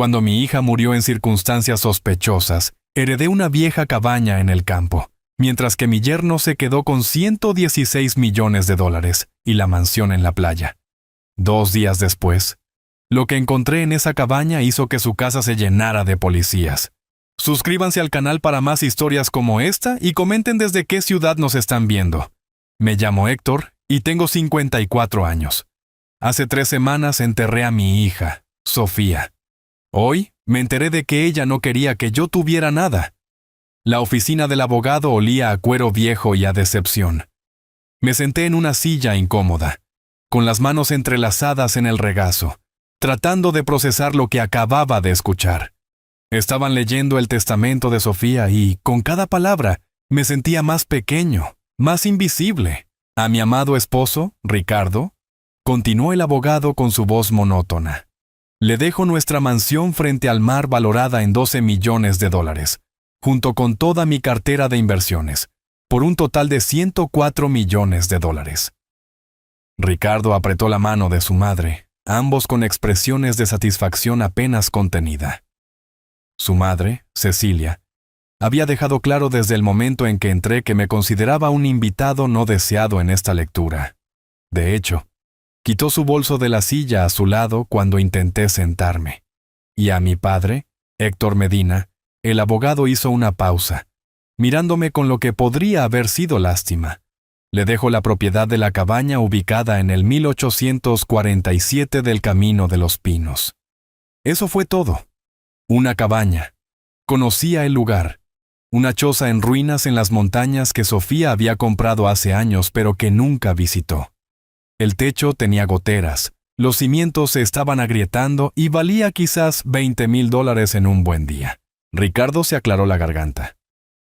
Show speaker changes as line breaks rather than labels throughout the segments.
Cuando mi hija murió en circunstancias sospechosas, heredé una vieja cabaña en el campo, mientras que mi yerno se quedó con $116 millones y la mansión en la playa. 2 días después, lo que encontré en esa cabaña hizo que su casa se llenara de policías. Suscríbanse al canal para más historias como esta y comenten desde qué ciudad nos están viendo. Me llamo Héctor y tengo 54 años. Hace 3 semanas enterré a mi hija, Sofía. Hoy me enteré de que ella no quería que yo tuviera nada. La oficina del abogado olía a cuero viejo y a decepción. Me senté en una silla incómoda, con las manos entrelazadas en el regazo, tratando de procesar lo que acababa de escuchar. Estaban leyendo el testamento de Sofía y, con cada palabra, me sentía más pequeño, más invisible. A mi amado esposo, Ricardo, continuó el abogado con su voz monótona. Le dejo nuestra mansión frente al mar valorada en $12 millones, junto con toda mi cartera de inversiones, por un total de $104 millones. Ricardo apretó la mano de su madre, ambos con expresiones de satisfacción apenas contenida. Su madre, Cecilia, había dejado claro desde el momento en que entré que me consideraba un invitado no deseado en esta lectura. De hecho, quitó su bolso de la silla a su lado cuando intenté sentarme. Y a mi padre, Héctor Medina, el abogado hizo una pausa, mirándome con lo que podría haber sido lástima. Le dejo la propiedad de la cabaña ubicada en el 1847 del Camino de los Pinos. Eso fue todo. Una cabaña. Conocía el lugar. Una choza en ruinas en las montañas que Sofía había comprado hace años pero que nunca visitó. El techo tenía goteras, los cimientos se estaban agrietando y valía quizás $20,000 en un buen día. Ricardo se aclaró la garganta.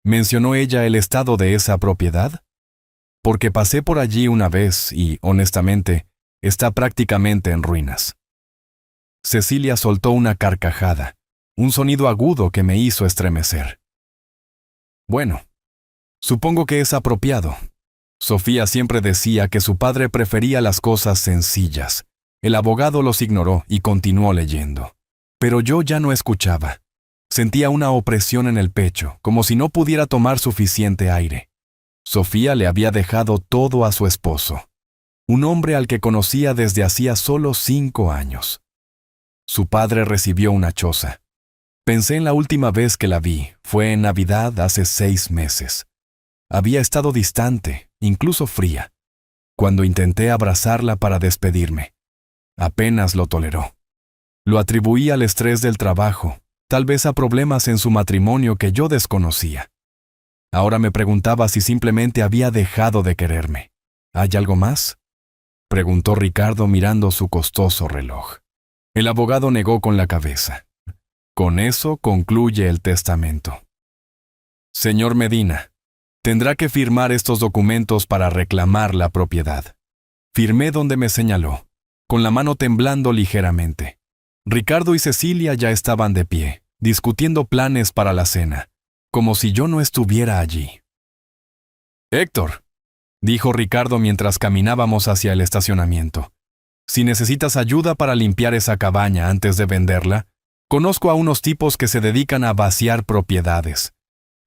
¿Mencionó ella el estado de esa propiedad? Porque pasé por allí una vez y, honestamente, está prácticamente en ruinas. Cecilia soltó una carcajada, un sonido agudo que me hizo estremecer. Bueno, supongo que es apropiado. Sofía siempre decía que su padre prefería las cosas sencillas. El abogado los ignoró y continuó leyendo. Pero yo ya no escuchaba. Sentía una opresión en el pecho, como si no pudiera tomar suficiente aire. Sofía le había dejado todo a su esposo, un hombre al que conocía desde hacía solo 5 años. Su padre recibió una choza. Pensé en la última vez que la vi, fue en Navidad hace 6 meses. Había estado distante, incluso fría, cuando intenté abrazarla para despedirme. Apenas lo toleró. Lo atribuí al estrés del trabajo, tal vez a problemas en su matrimonio que yo desconocía. Ahora me preguntaba si simplemente había dejado de quererme. ¿Hay algo más?, preguntó Ricardo mirando su costoso reloj. El abogado negó con la cabeza. Con eso concluye el testamento. Señor Medina, tendrá que firmar estos documentos para reclamar la propiedad. Firmé donde me señaló, con la mano temblando ligeramente. Ricardo y Cecilia ya estaban de pie, discutiendo planes para la cena, como si yo no estuviera allí. Héctor, dijo Ricardo mientras caminábamos hacia el estacionamiento, si necesitas ayuda para limpiar esa cabaña antes de venderla, conozco a unos tipos que se dedican a vaciar propiedades.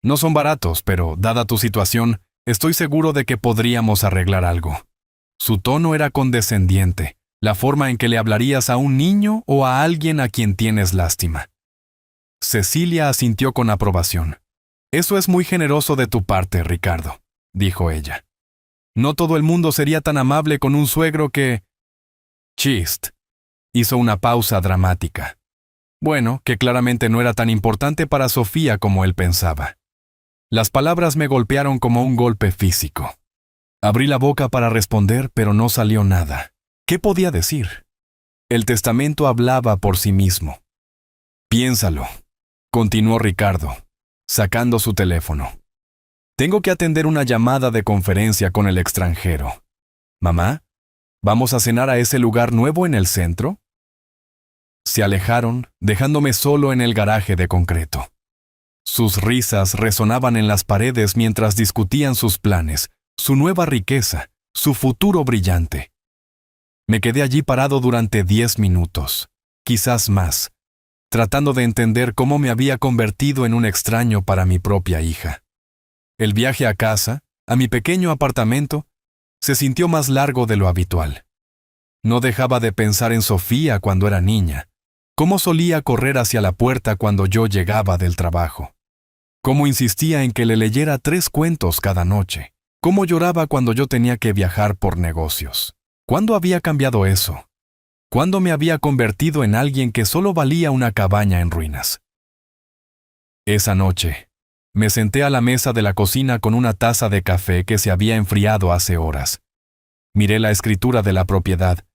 No son baratos, pero, dada tu situación, estoy seguro de que podríamos arreglar algo. Su tono era condescendiente, la forma en que le hablarías a un niño o a alguien a quien tienes lástima. Cecilia asintió con aprobación. Eso es muy generoso de tu parte, Ricardo, dijo ella. No todo el mundo sería tan amable con un suegro que... Chist. Hizo una pausa dramática. Bueno, que claramente no era tan importante para Sofía como él pensaba. Las palabras me golpearon como un golpe físico. Abrí la boca para responder, pero no salió nada. ¿Qué podía decir? El testamento hablaba por sí mismo. Piénsalo, continuó Ricardo, sacando su teléfono. Tengo que atender una llamada de conferencia con el extranjero. Mamá, ¿vamos a cenar a ese lugar nuevo en el centro? Se alejaron, dejándome solo en el garaje de concreto. Sus risas resonaban en las paredes mientras discutían sus planes, su nueva riqueza, su futuro brillante. Me quedé allí parado durante 10 minutos, quizás más, tratando de entender cómo me había convertido en un extraño para mi propia hija. El viaje a casa, a mi pequeño apartamento, se sintió más largo de lo habitual. No dejaba de pensar en Sofía cuando era niña, cómo solía correr hacia la puerta cuando yo llegaba del trabajo, cómo insistía en que le leyera 3 cuentos cada noche, cómo lloraba cuando yo tenía que viajar por negocios. ¿Cuándo había cambiado eso? ¿Cuándo me había convertido en alguien que solo valía una cabaña en ruinas? Esa noche, me senté a la mesa de la cocina con una taza de café que se había enfriado hace horas. Miré la escritura de la propiedad,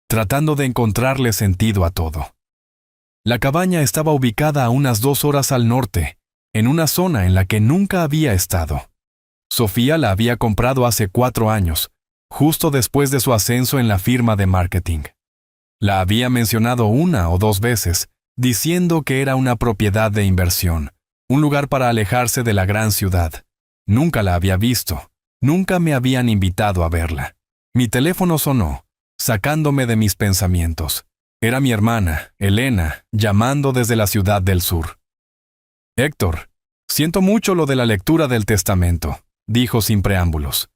tratando de encontrarle sentido a todo. La cabaña estaba ubicada a unas 2 horas al norte, en una zona en la que nunca había estado. Sofía la había comprado hace 4 años, justo después de su ascenso en la firma de marketing. La había mencionado 1 o 2 veces, diciendo que era una propiedad de inversión, un lugar para alejarse de la gran ciudad. Nunca la había visto, nunca me habían invitado a verla. Mi teléfono sonó, sacándome de mis pensamientos. Era mi hermana, Elena, llamando desde la ciudad del sur. «Héctor, siento mucho lo de la lectura del testamento», dijo sin preámbulos.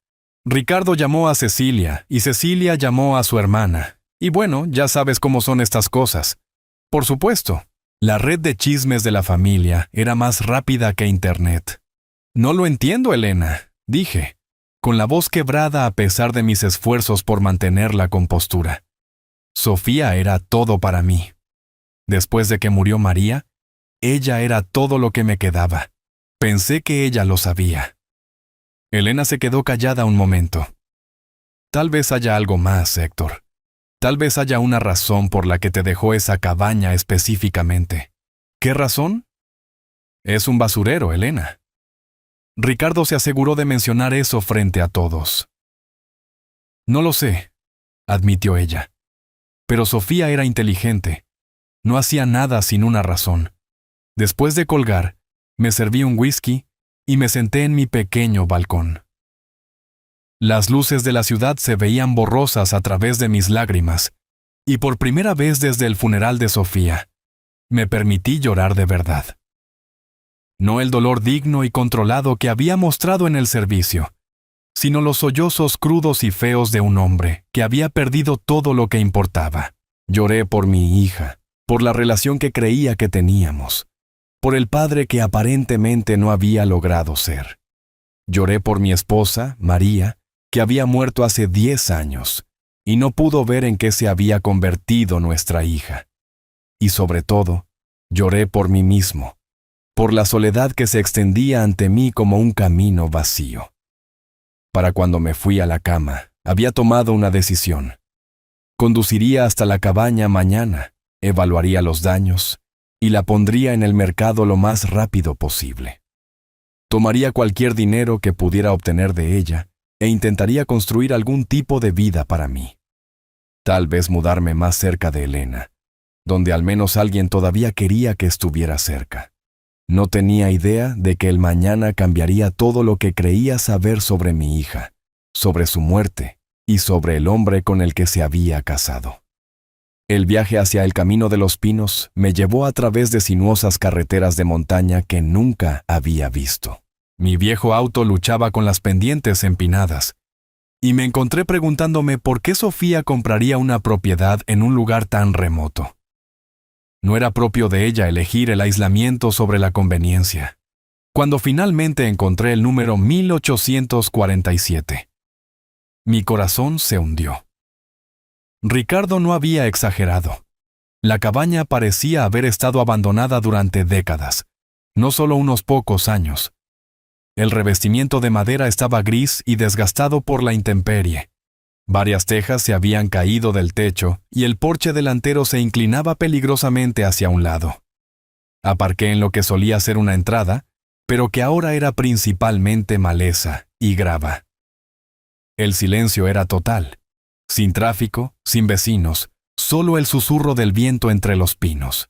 «Ricardo llamó a Cecilia, y Cecilia llamó a su hermana. Y bueno, ya sabes cómo son estas cosas. Por supuesto, la red de chismes de la familia era más rápida que Internet». «No lo entiendo, Elena», dije, con la voz quebrada a pesar de mis esfuerzos por mantener la compostura. Sofía era todo para mí. Después de que murió María, ella era todo lo que me quedaba. Pensé que ella lo sabía. Elena se quedó callada un momento. «Tal vez haya algo más, Héctor. Tal vez haya una razón por la que te dejó esa cabaña específicamente». «¿Qué razón?» «Es un basurero, Elena». Ricardo se aseguró de mencionar eso frente a todos. «No lo sé», admitió ella. Pero Sofía era inteligente. No hacía nada sin una razón. Después de colgar, me serví un whisky y me senté en mi pequeño balcón. Las luces de la ciudad se veían borrosas a través de mis lágrimas, y por primera vez desde el funeral de Sofía, me permití llorar de verdad. No el dolor digno y controlado que había mostrado en el servicio, sino los sollozos crudos y feos de un hombre que había perdido todo lo que importaba. Lloré por mi hija, por la relación que creía que teníamos, por el padre que aparentemente no había logrado ser. Lloré por mi esposa, María, que había muerto hace 10 años, y no pudo ver en qué se había convertido nuestra hija. Y sobre todo, lloré por mí mismo, por la soledad que se extendía ante mí como un camino vacío. Para cuando me fui a la cama, había tomado una decisión. Conduciría hasta la cabaña mañana, evaluaría los daños y la pondría en el mercado lo más rápido posible. Tomaría cualquier dinero que pudiera obtener de ella e intentaría construir algún tipo de vida para mí. Tal vez mudarme más cerca de Elena, donde al menos alguien todavía quería que estuviera cerca. No tenía idea de que el mañana cambiaría todo lo que creía saber sobre mi hija, sobre su muerte y sobre el hombre con el que se había casado. El viaje hacia el Camino de los Pinos me llevó a través de sinuosas carreteras de montaña que nunca había visto. Mi viejo auto luchaba con las pendientes empinadas, y me encontré preguntándome por qué Sofía compraría una propiedad en un lugar tan remoto. No era propio de ella elegir el aislamiento sobre la conveniencia. Cuando finalmente encontré el número 1847, mi corazón se hundió. Ricardo no había exagerado. La cabaña parecía haber estado abandonada durante décadas, no solo unos pocos años. El revestimiento de madera estaba gris y desgastado por la intemperie. Varias tejas se habían caído del techo y el porche delantero se inclinaba peligrosamente hacia un lado. Aparqué en lo que solía ser una entrada, pero que ahora era principalmente maleza y grava. El silencio era total. Sin tráfico, sin vecinos, solo el susurro del viento entre los pinos.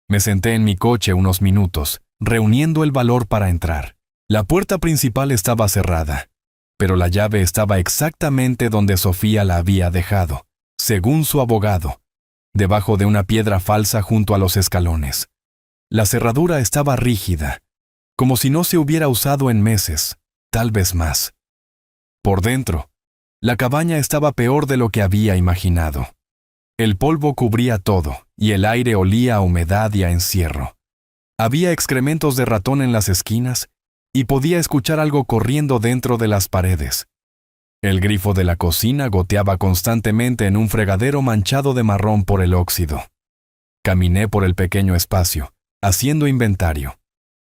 Me senté en mi coche unos minutos, reuniendo el valor para entrar. La puerta principal estaba cerrada, pero la llave estaba exactamente donde Sofía la había dejado, según su abogado, debajo de una piedra falsa junto a los escalones. La cerradura estaba rígida, como si no se hubiera usado en meses, tal vez más. Por dentro, la cabaña estaba peor de lo que había imaginado. El polvo cubría todo, y el aire olía a humedad y a encierro. Había excrementos de ratón en las esquinas, y podía escuchar algo corriendo dentro de las paredes. El grifo de la cocina goteaba constantemente en un fregadero manchado de marrón por el óxido. Caminé por el pequeño espacio, haciendo inventario.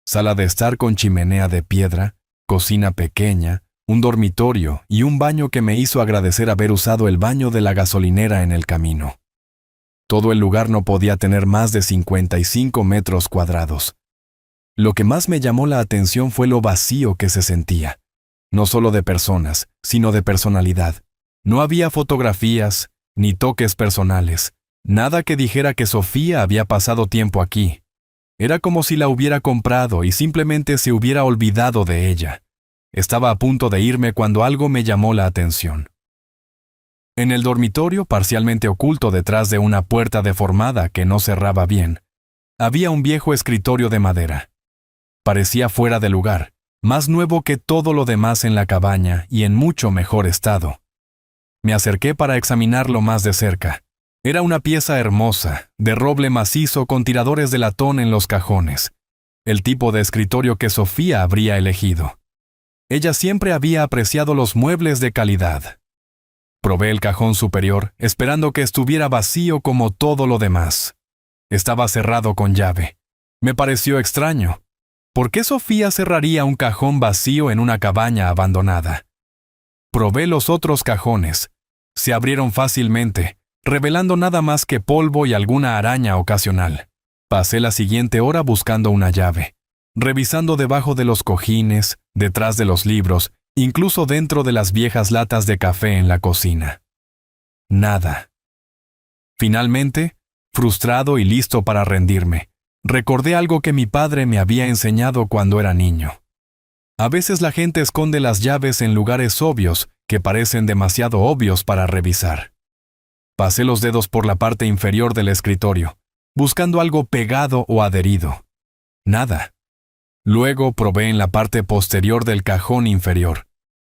Sala de estar con chimenea de piedra, cocina pequeña, un dormitorio y un baño que me hizo agradecer haber usado el baño de la gasolinera en el camino. Todo el lugar no podía tener más de 55 metros cuadrados. Lo que más me llamó la atención fue lo vacío que se sentía. No solo de personas, sino de personalidad. No había fotografías, ni toques personales, nada que dijera que Sofía había pasado tiempo aquí. Era como si la hubiera comprado y simplemente se hubiera olvidado de ella. Estaba a punto de irme cuando algo me llamó la atención. En el dormitorio, parcialmente oculto detrás de una puerta deformada que no cerraba bien, había un viejo escritorio de madera. Parecía fuera de lugar, más nuevo que todo lo demás en la cabaña y en mucho mejor estado. Me acerqué para examinarlo más de cerca. Era una pieza hermosa, de roble macizo con tiradores de latón en los cajones, el tipo de escritorio que Sofía habría elegido. Ella siempre había apreciado los muebles de calidad. Probé el cajón superior, esperando que estuviera vacío como todo lo demás. Estaba cerrado con llave. Me pareció extraño. ¿Por qué Sofía cerraría un cajón vacío en una cabaña abandonada? Probé los otros cajones. Se abrieron fácilmente, revelando nada más que polvo y alguna araña ocasional. Pasé la siguiente hora buscando una llave, revisando debajo de los cojines, detrás de los libros, incluso dentro de las viejas latas de café en la cocina. Nada. Finalmente, frustrado y listo para rendirme, recordé algo que mi padre me había enseñado cuando era niño. A veces la gente esconde las llaves en lugares obvios que parecen demasiado obvios para revisar. Pasé los dedos por la parte inferior del escritorio, buscando algo pegado o adherido. Nada. Luego probé en la parte posterior del cajón inferior,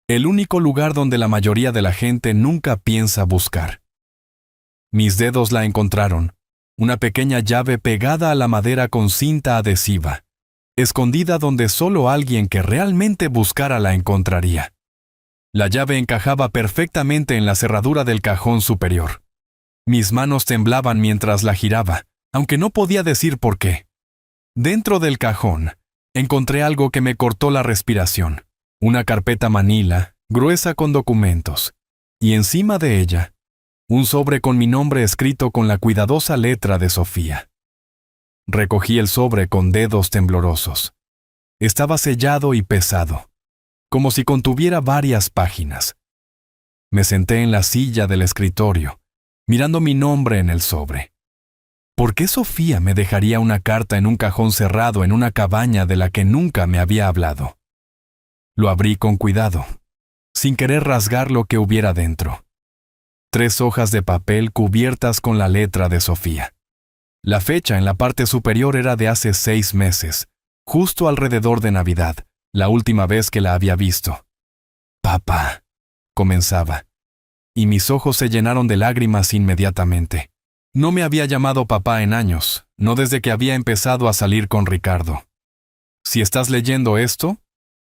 el único lugar donde la mayoría de la gente nunca piensa buscar. Mis dedos la encontraron, una pequeña llave pegada a la madera con cinta adhesiva, escondida donde solo alguien que realmente buscara la encontraría. La llave encajaba perfectamente en la cerradura del cajón superior. Mis manos temblaban mientras la giraba, aunque no podía decir por qué. Dentro del cajón, encontré algo que me cortó la respiración. Una carpeta manila, gruesa con documentos, y encima de ella, un sobre con mi nombre escrito con la cuidadosa letra de Sofía. Recogí el sobre con dedos temblorosos. Estaba sellado y pesado, como si contuviera varias páginas. Me senté en la silla del escritorio, mirando mi nombre en el sobre. ¿Por qué Sofía me dejaría una carta en un cajón cerrado en una cabaña de la que nunca me había hablado? Lo abrí con cuidado, sin querer rasgar lo que hubiera dentro. 3 hojas de papel cubiertas con la letra de Sofía. La fecha en la parte superior era de hace 6 meses, justo alrededor de Navidad, la última vez que la había visto. «Papá», comenzaba, y mis ojos se llenaron de lágrimas inmediatamente. No me había llamado papá en años, no desde que había empezado a salir con Ricardo. Si estás leyendo esto,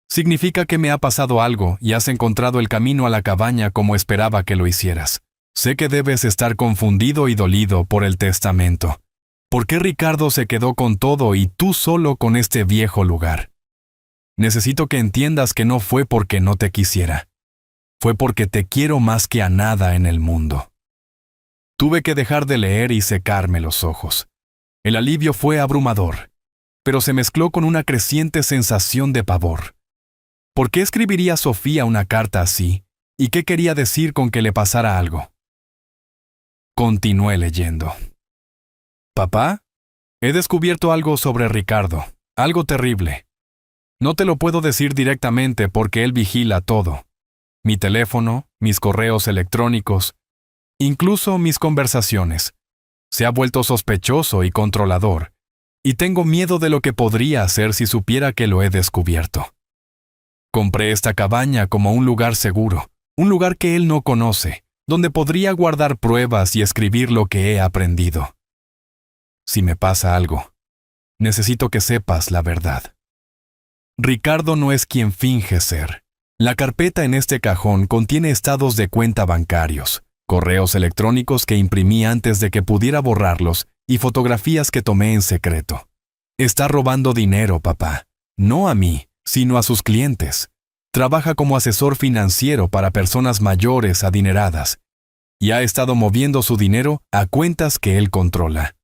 significa que me ha pasado algo y has encontrado el camino a la cabaña como esperaba que lo hicieras. Sé que debes estar confundido y dolido por el testamento. ¿Por qué Ricardo se quedó con todo y tú solo con este viejo lugar? Necesito que entiendas que no fue porque no te quisiera. Fue porque te quiero más que a nada en el mundo. Tuve que dejar de leer y secarme los ojos. El alivio fue abrumador, pero se mezcló con una creciente sensación de pavor. ¿Por qué escribiría Sofía una carta así? ¿Y qué quería decir con que le pasara algo? Continué leyendo. «Papá, he descubierto algo sobre Ricardo, algo terrible. No te lo puedo decir directamente porque él vigila todo. Mi teléfono, mis correos electrónicos, incluso mis conversaciones. Se ha vuelto sospechoso y controlador, y tengo miedo de lo que podría hacer si supiera que lo he descubierto. Compré esta cabaña como un lugar seguro, un lugar que él no conoce, donde podría guardar pruebas y escribir lo que he aprendido. Si me pasa algo, necesito que sepas la verdad. Ricardo no es quien finge ser. La carpeta en este cajón contiene estados de cuenta bancarios, correos electrónicos que imprimí antes de que pudiera borrarlos y fotografías que tomé en secreto. Está robando dinero, papá. No a mí, sino a sus clientes. Trabaja como asesor financiero para personas mayores adineradas y ha estado moviendo su dinero a cuentas que él controla.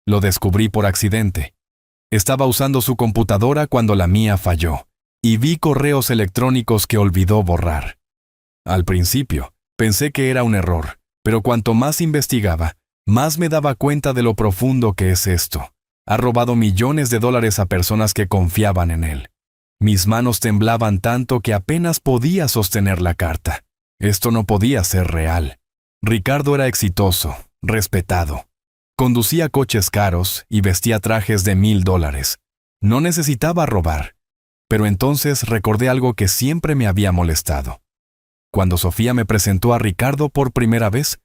Lo descubrí por accidente. Estaba usando su computadora cuando la mía falló y vi correos electrónicos que olvidó borrar. Al principio, pensé que era un error, pero cuanto más investigaba, más me daba cuenta de lo profundo que es esto. Ha robado millones de dólares a personas que confiaban en él. Mis manos temblaban tanto que apenas podía sostener la carta. Esto no podía ser real. Ricardo era exitoso, respetado. Conducía coches caros y vestía trajes de $1,000. No necesitaba robar. Pero entonces recordé algo que siempre me había molestado. Cuando Sofía me presentó a Ricardo por primera vez,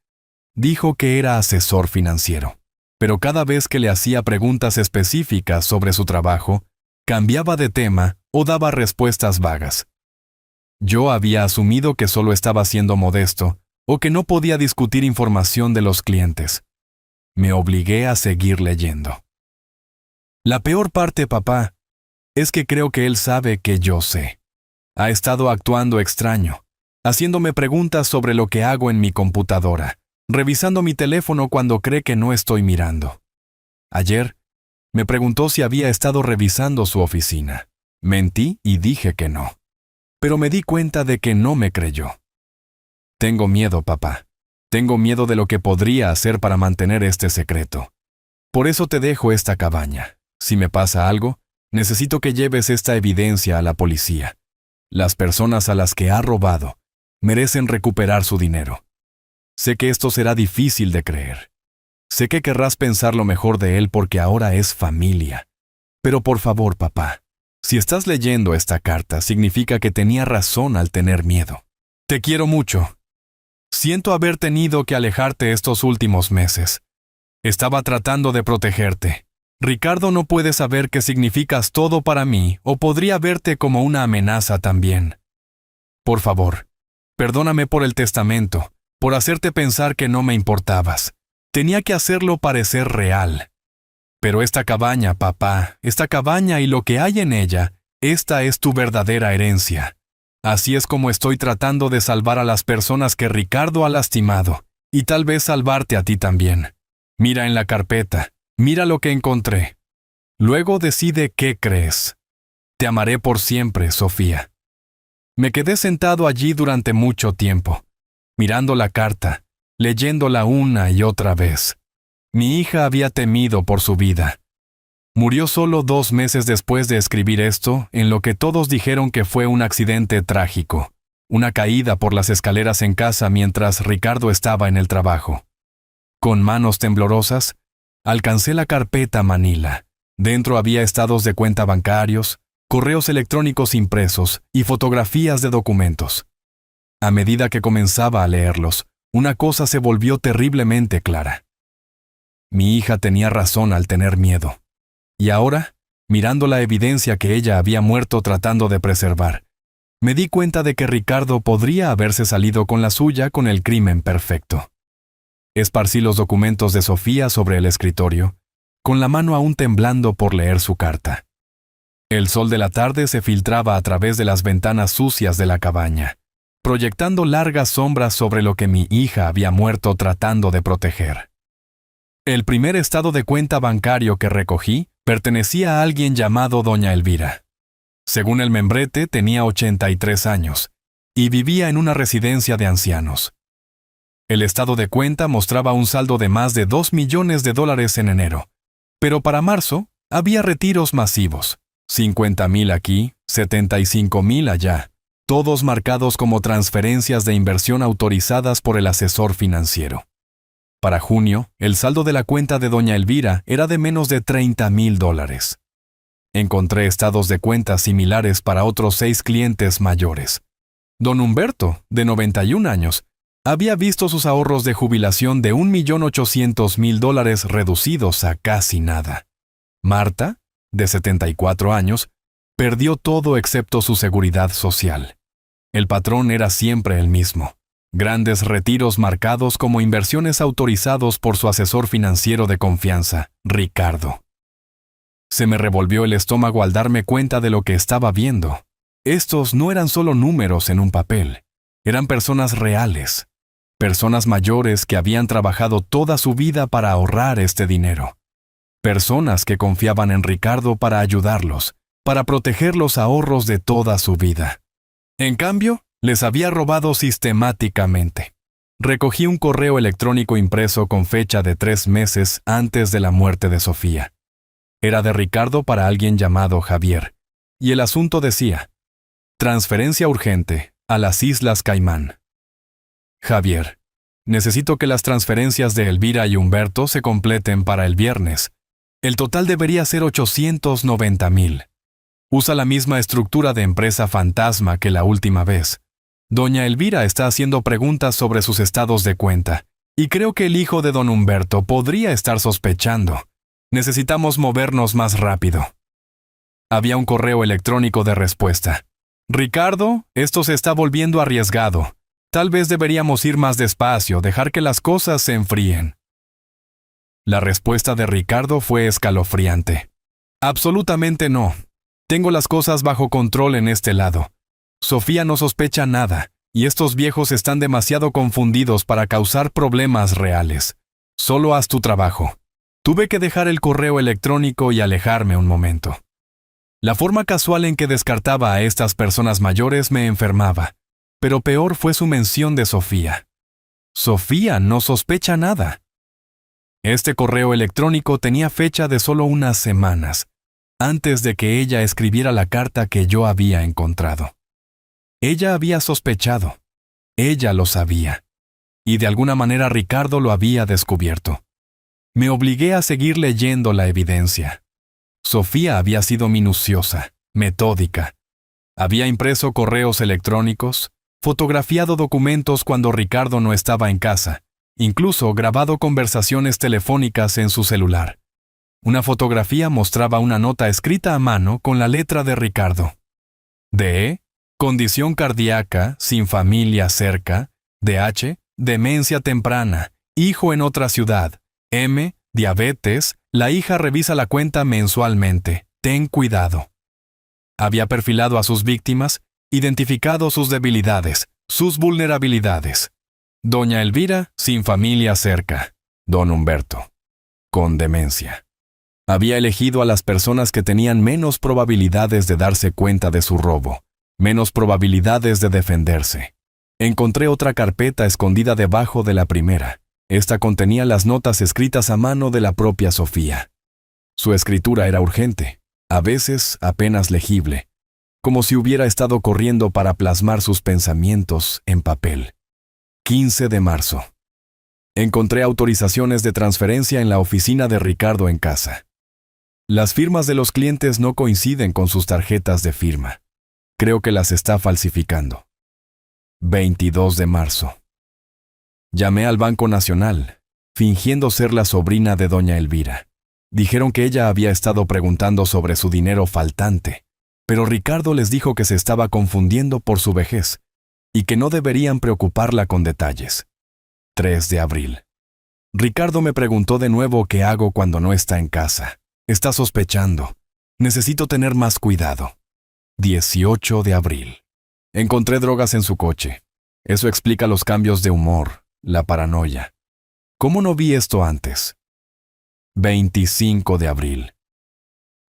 dijo que era asesor financiero. Pero cada vez que le hacía preguntas específicas sobre su trabajo, cambiaba de tema o daba respuestas vagas. Yo había asumido que solo estaba siendo modesto o que no podía discutir información de los clientes. Me obligué a seguir leyendo. La peor parte, papá, es que creo que él sabe que yo sé. Ha estado actuando extraño, haciéndome preguntas sobre lo que hago en mi computadora, revisando mi teléfono cuando cree que no estoy mirando. Ayer, me preguntó si había estado revisando su oficina. Mentí y dije que no. Pero me di cuenta de que no me creyó. Tengo miedo, papá. Tengo miedo de lo que podría hacer para mantener este secreto. Por eso te dejo esta cabaña. Si me pasa algo, necesito que lleves esta evidencia a la policía. Las personas a las que ha robado merecen recuperar su dinero. Sé que esto será difícil de creer. Sé que querrás pensar lo mejor de él porque ahora es familia. Pero por favor, papá, si estás leyendo esta carta, significa que tenía razón al tener miedo. Te quiero mucho. Siento haber tenido que alejarte estos últimos meses. Estaba tratando de protegerte. Ricardo no puede saber que significas todo para mí o podría verte como una amenaza también. Por favor, perdóname por el testamento, por hacerte pensar que no me importabas. Tenía que hacerlo parecer real. Pero esta cabaña, papá, esta cabaña y lo que hay en ella, esta es tu verdadera herencia. Así es como estoy tratando de salvar a las personas que Ricardo ha lastimado, y tal vez salvarte a ti también. Mira en la carpeta, mira lo que encontré. Luego decide qué crees. Te amaré por siempre, Sofía. Me quedé sentado allí durante mucho tiempo, mirando la carta, leyéndola una y otra vez. Mi hija había temido por su vida. Murió solo 2 meses después de escribir esto, en lo que todos dijeron que fue un accidente trágico, una caída por las escaleras en casa mientras Ricardo estaba en el trabajo. Con manos temblorosas, alcancé la carpeta manila. Dentro había estados de cuenta bancarios, correos electrónicos impresos y fotografías de documentos. A medida que comenzaba a leerlos, una cosa se volvió terriblemente clara. Mi hija tenía razón al tener miedo. Y ahora, mirando la evidencia que ella había muerto tratando de preservar, me di cuenta de que Ricardo podría haberse salido con la suya con el crimen perfecto. Esparcí los documentos de Sofía sobre el escritorio, con la mano aún temblando por leer su carta. El sol de la tarde se filtraba a través de las ventanas sucias de la cabaña, proyectando largas sombras sobre lo que mi hija había muerto tratando de proteger. El primer estado de cuenta bancario que recogí pertenecía a alguien llamado Doña Elvira. Según el membrete, tenía 83 años y vivía en una residencia de ancianos. El estado de cuenta mostraba un saldo de más de $2 millones en enero, pero para marzo había retiros masivos, 50,000 aquí, 75,000 allá, todos marcados como transferencias de inversión autorizadas por el asesor financiero. Para junio, el saldo de la cuenta de doña Elvira era de menos de $30,000. Encontré estados de cuenta similares para otros 6 clientes mayores. Don Humberto, de 91 años, había visto sus ahorros de jubilación de $1,800,000 reducidos a casi nada. Marta, de 74 años, perdió todo excepto su seguridad social. El patrón era siempre el mismo. Grandes retiros marcados como inversiones autorizados por su asesor financiero de confianza, Ricardo. Se me revolvió el estómago al darme cuenta de lo que estaba viendo. Estos no eran solo números en un papel, eran personas reales, personas mayores que habían trabajado toda su vida para ahorrar este dinero, personas que confiaban en Ricardo para ayudarlos, para proteger los ahorros de toda su vida. En cambio, les había robado sistemáticamente. Recogí un correo electrónico impreso con fecha de 3 meses antes de la muerte de Sofía. Era de Ricardo para alguien llamado Javier, y el asunto decía: transferencia urgente a las Islas Caimán. Javier, necesito que las transferencias de Elvira y Humberto se completen para el viernes. El total debería ser $890,000. Usa la misma estructura de empresa fantasma que la última vez. Doña Elvira está haciendo preguntas sobre sus estados de cuenta, y creo que el hijo de don Humberto podría estar sospechando. Necesitamos movernos más rápido. Había un correo electrónico de respuesta. Ricardo, esto se está volviendo arriesgado. Tal vez deberíamos ir más despacio, dejar que las cosas se enfríen. La respuesta de Ricardo fue escalofriante. Absolutamente no. Tengo las cosas bajo control en este lado. Sofía no sospecha nada, y estos viejos están demasiado confundidos para causar problemas reales. Solo haz tu trabajo. Tuve que dejar el correo electrónico y alejarme un momento. La forma casual en que descartaba a estas personas mayores me enfermaba, pero peor fue su mención de Sofía. Sofía no sospecha nada. Este correo electrónico tenía fecha de solo unas semanas, antes de que ella escribiera la carta que yo había encontrado. Ella había sospechado. Ella lo sabía. Y de alguna manera Ricardo lo había descubierto. Me obligué a seguir leyendo la evidencia. Sofía había sido minuciosa, metódica. Había impreso correos electrónicos, fotografiado documentos cuando Ricardo no estaba en casa, incluso grabado conversaciones telefónicas en su celular. Una fotografía mostraba una nota escrita a mano con la letra de Ricardo. D. Condición cardíaca, sin familia cerca. DH. Demencia temprana. Hijo en otra ciudad. M. Diabetes. La hija revisa la cuenta mensualmente. Ten cuidado. Había perfilado a sus víctimas, identificado sus debilidades, sus vulnerabilidades. Doña Elvira, sin familia cerca. Don Humberto, con demencia. Había elegido a las personas que tenían menos probabilidades de darse cuenta de su robo, menos probabilidades de defenderse. Encontré otra carpeta escondida debajo de la primera. Esta contenía las notas escritas a mano de la propia Sofía. Su escritura era urgente, a veces apenas legible, como si hubiera estado corriendo para plasmar sus pensamientos en papel. 15 de marzo. Encontré autorizaciones de transferencia en la oficina de Ricardo en casa. Las firmas de los clientes no coinciden con sus tarjetas de firma. Creo que las está falsificando. 22 de marzo. Llamé al Banco Nacional, fingiendo ser la sobrina de doña Elvira. Dijeron que ella había estado preguntando sobre su dinero faltante, pero Ricardo les dijo que se estaba confundiendo por su vejez y que no deberían preocuparla con detalles. 3 de abril. Ricardo me preguntó de nuevo qué hago cuando no está en casa. Está sospechando. Necesito tener más cuidado. 18 de abril. Encontré drogas en su coche. Eso explica los cambios de humor, la paranoia. ¿Cómo no vi esto antes? 25 de abril.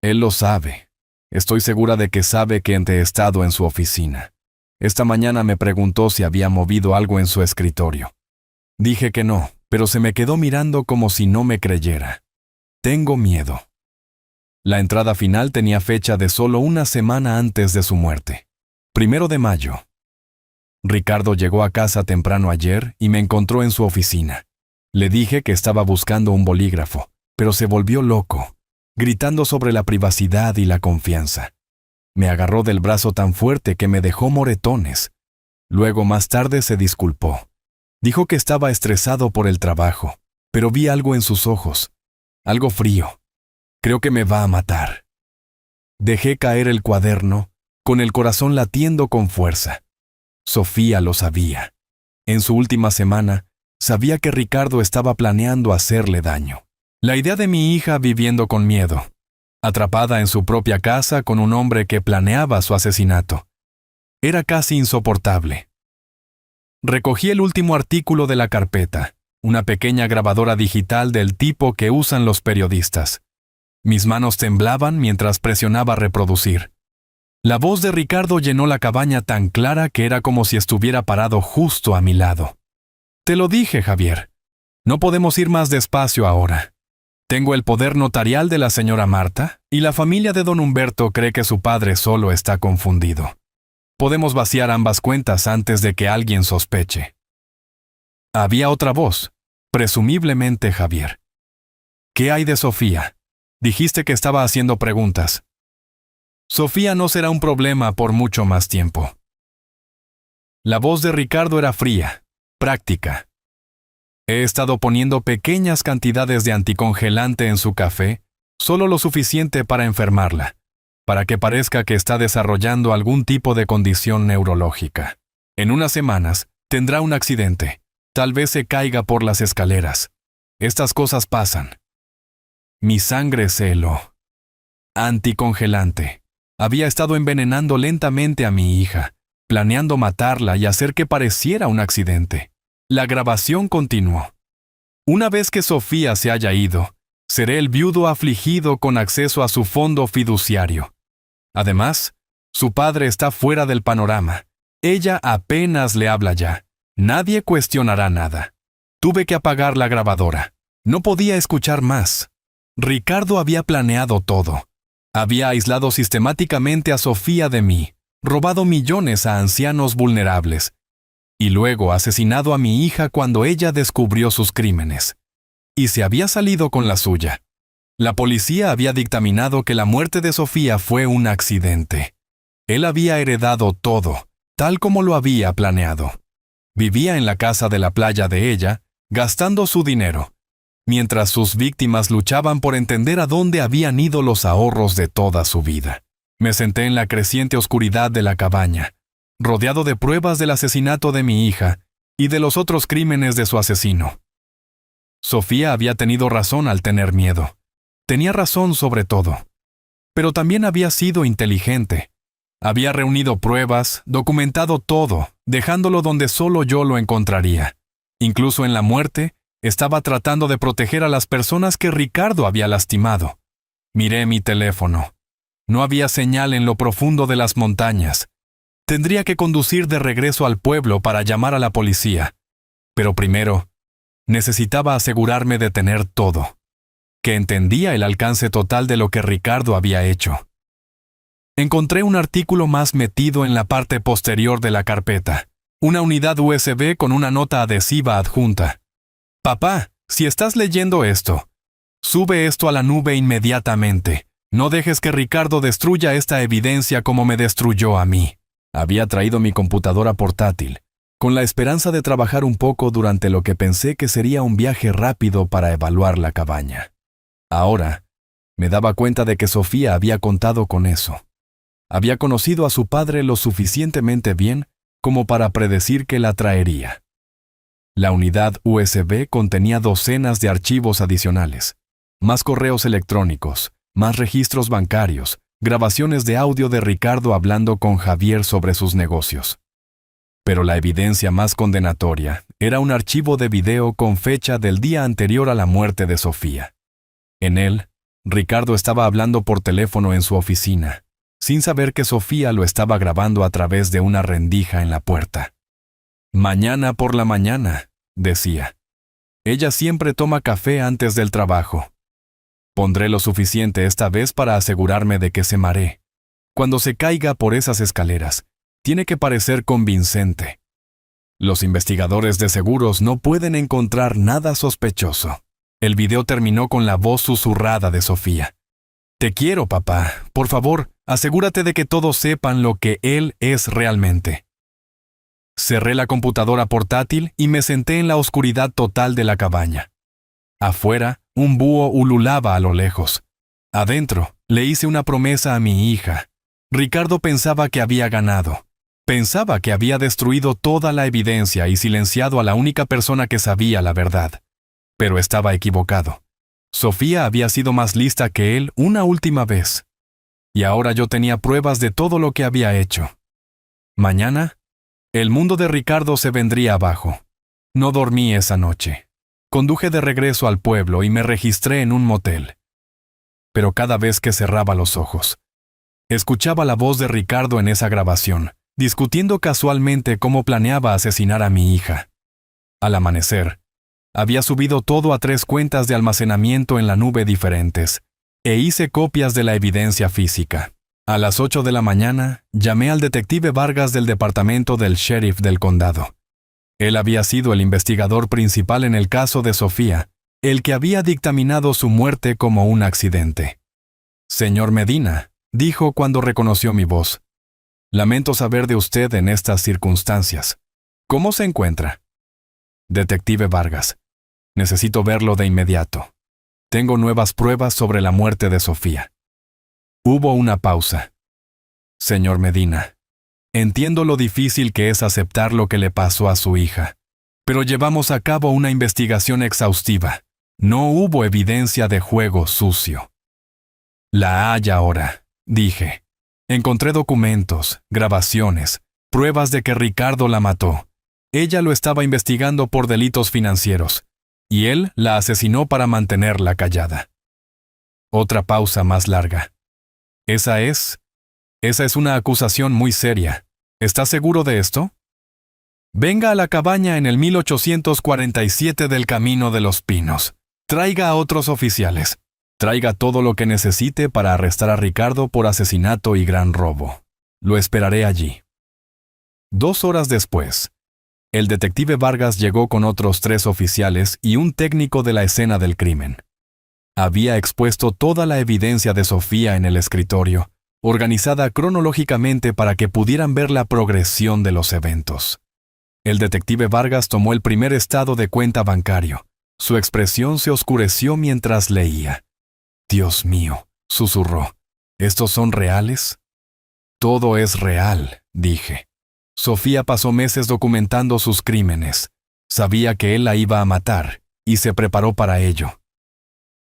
Él lo sabe. Estoy segura de que sabe que he estado en su oficina. Esta mañana me preguntó si había movido algo en su escritorio. Dije que no, pero se me quedó mirando como si no me creyera. Tengo miedo. La entrada final tenía fecha de solo una semana antes de su muerte. 1 de mayo. Ricardo llegó a casa temprano ayer y me encontró en su oficina. Le dije que estaba buscando un bolígrafo, pero se volvió loco, gritando sobre la privacidad y la confianza. Me agarró del brazo tan fuerte que me dejó moretones. Luego, más tarde, se disculpó. Dijo que estaba estresado por el trabajo, pero vi algo en sus ojos, algo frío. Creo que me va a matar. Dejé caer el cuaderno, con el corazón latiendo con fuerza. Sofía lo sabía. En su última semana, sabía que Ricardo estaba planeando hacerle daño. La idea de mi hija viviendo con miedo, atrapada en su propia casa con un hombre que planeaba su asesinato, era casi insoportable. Recogí el último artículo de la carpeta, una pequeña grabadora digital del tipo que usan los periodistas. Mis manos temblaban mientras presionaba reproducir. La voz de Ricardo llenó la cabaña tan clara que era como si estuviera parado justo a mi lado. Te lo dije, Javier. No podemos ir más despacio ahora. Tengo el poder notarial de la señora Marta y la familia de don Humberto cree que su padre solo está confundido. Podemos vaciar ambas cuentas antes de que alguien sospeche. Había otra voz, presumiblemente Javier. ¿Qué hay de Sofía? Dijiste que estaba haciendo preguntas. Sofía no será un problema por mucho más tiempo. La voz de Ricardo era fría, práctica. He estado poniendo pequeñas cantidades de anticongelante en su café, solo lo suficiente para enfermarla, para que parezca que está desarrollando algún tipo de condición neurológica. En unas semanas tendrá un accidente, tal vez se caiga por las escaleras. Estas cosas pasan. Mi sangre se heló. Anticongelante. Había estado envenenando lentamente a mi hija, planeando matarla y hacer que pareciera un accidente. La grabación continuó. Una vez que Sofía se haya ido, seré el viudo afligido con acceso a su fondo fiduciario. Además, su padre está fuera del panorama. Ella apenas le habla ya. Nadie cuestionará nada. Tuve que apagar la grabadora. No podía escuchar más. Ricardo había planeado todo. Había aislado sistemáticamente a Sofía de mí, robado millones a ancianos vulnerables, y luego asesinado a mi hija cuando ella descubrió sus crímenes. Y se había salido con la suya. La policía había dictaminado que la muerte de Sofía fue un accidente. Él había heredado todo, tal como lo había planeado. Vivía en la casa de la playa de ella, gastando su dinero, mientras sus víctimas luchaban por entender a dónde habían ido los ahorros de toda su vida. Me senté en la creciente oscuridad de la cabaña, rodeado de pruebas del asesinato de mi hija y de los otros crímenes de su asesino. Sofía había tenido razón al tener miedo. Tenía razón sobre todo. Pero también había sido inteligente. Había reunido pruebas, documentado todo, dejándolo donde solo yo lo encontraría. Incluso en la muerte, estaba tratando de proteger a las personas que Ricardo había lastimado. Miré mi teléfono. No había señal en lo profundo de las montañas. Tendría que conducir de regreso al pueblo para llamar a la policía. Pero primero, necesitaba asegurarme de tener todo, que entendía el alcance total de lo que Ricardo había hecho. Encontré un artículo más metido en la parte posterior de la carpeta, una unidad USB con una nota adhesiva adjunta. Papá, si estás leyendo esto, sube esto a la nube inmediatamente. No dejes que Ricardo destruya esta evidencia como me destruyó a mí. Había traído mi computadora portátil, con la esperanza de trabajar un poco durante lo que pensé que sería un viaje rápido para evaluar la cabaña. Ahora, me daba cuenta de que Sofía había contado con eso. Había conocido a su padre lo suficientemente bien como para predecir que la traería. La unidad USB contenía docenas de archivos adicionales, más correos electrónicos, más registros bancarios, grabaciones de audio de Ricardo hablando con Javier sobre sus negocios. Pero la evidencia más condenatoria era un archivo de video con fecha del día anterior a la muerte de Sofía. En él, Ricardo estaba hablando por teléfono en su oficina, sin saber que Sofía lo estaba grabando a través de una rendija en la puerta. Mañana por la mañana, decía. Ella siempre toma café antes del trabajo. Pondré lo suficiente esta vez para asegurarme de que se maree. Cuando se caiga por esas escaleras, tiene que parecer convincente. Los investigadores de seguros no pueden encontrar nada sospechoso. El video terminó con la voz susurrada de Sofía. Te quiero, papá. Por favor, asegúrate de que todos sepan lo que él es realmente. Cerré la computadora portátil y me senté en la oscuridad total de la cabaña. Afuera, un búho ululaba a lo lejos. Adentro, le hice una promesa a mi hija. Ricardo pensaba que había ganado. Pensaba que había destruido toda la evidencia y silenciado a la única persona que sabía la verdad. Pero estaba equivocado. Sofía había sido más lista que él una última vez. Y ahora yo tenía pruebas de todo lo que había hecho. Mañana, el mundo de Ricardo se vendría abajo. No dormí esa noche. Conduje de regreso al pueblo y me registré en un motel. Pero cada vez que cerraba los ojos, escuchaba la voz de Ricardo en esa grabación, discutiendo casualmente cómo planeaba asesinar a mi hija. Al amanecer, había subido todo a 3 cuentas de almacenamiento en la nube diferentes, e hice copias de la evidencia física. A las 8 de la mañana, llamé al detective Vargas del departamento del sheriff del condado. Él había sido el investigador principal en el caso de Sofía, el que había dictaminado su muerte como un accidente. Señor Medina, dijo cuando reconoció mi voz. Lamento saber de usted en estas circunstancias. ¿Cómo se encuentra? Detective Vargas. Necesito verlo de inmediato. Tengo nuevas pruebas sobre la muerte de Sofía. Hubo una pausa. Señor Medina, entiendo lo difícil que es aceptar lo que le pasó a su hija, pero llevamos a cabo una investigación exhaustiva. No hubo evidencia de juego sucio. La hay ahora, dije. Encontré documentos, grabaciones, pruebas de que Ricardo la mató. Ella lo estaba investigando por delitos financieros, y él la asesinó para mantenerla callada. Otra pausa más larga. Esa es una acusación muy seria. ¿Está seguro de esto? Venga a la cabaña en el 1847 del Camino de los Pinos. Traiga a otros oficiales. Traiga todo lo que necesite para arrestar a Ricardo por asesinato y gran robo. Lo esperaré allí. 2 horas después, el detective Vargas llegó con otros 3 oficiales y un técnico de la escena del crimen. Había expuesto toda la evidencia de Sofía en el escritorio, organizada cronológicamente para que pudieran ver la progresión de los eventos. El detective Vargas tomó el primer estado de cuenta bancario. Su expresión se oscureció mientras leía. Dios mío, susurró. ¿Estos son reales? Todo es real, dije. Sofía pasó meses documentando sus crímenes. Sabía que él la iba a matar, y se preparó para ello.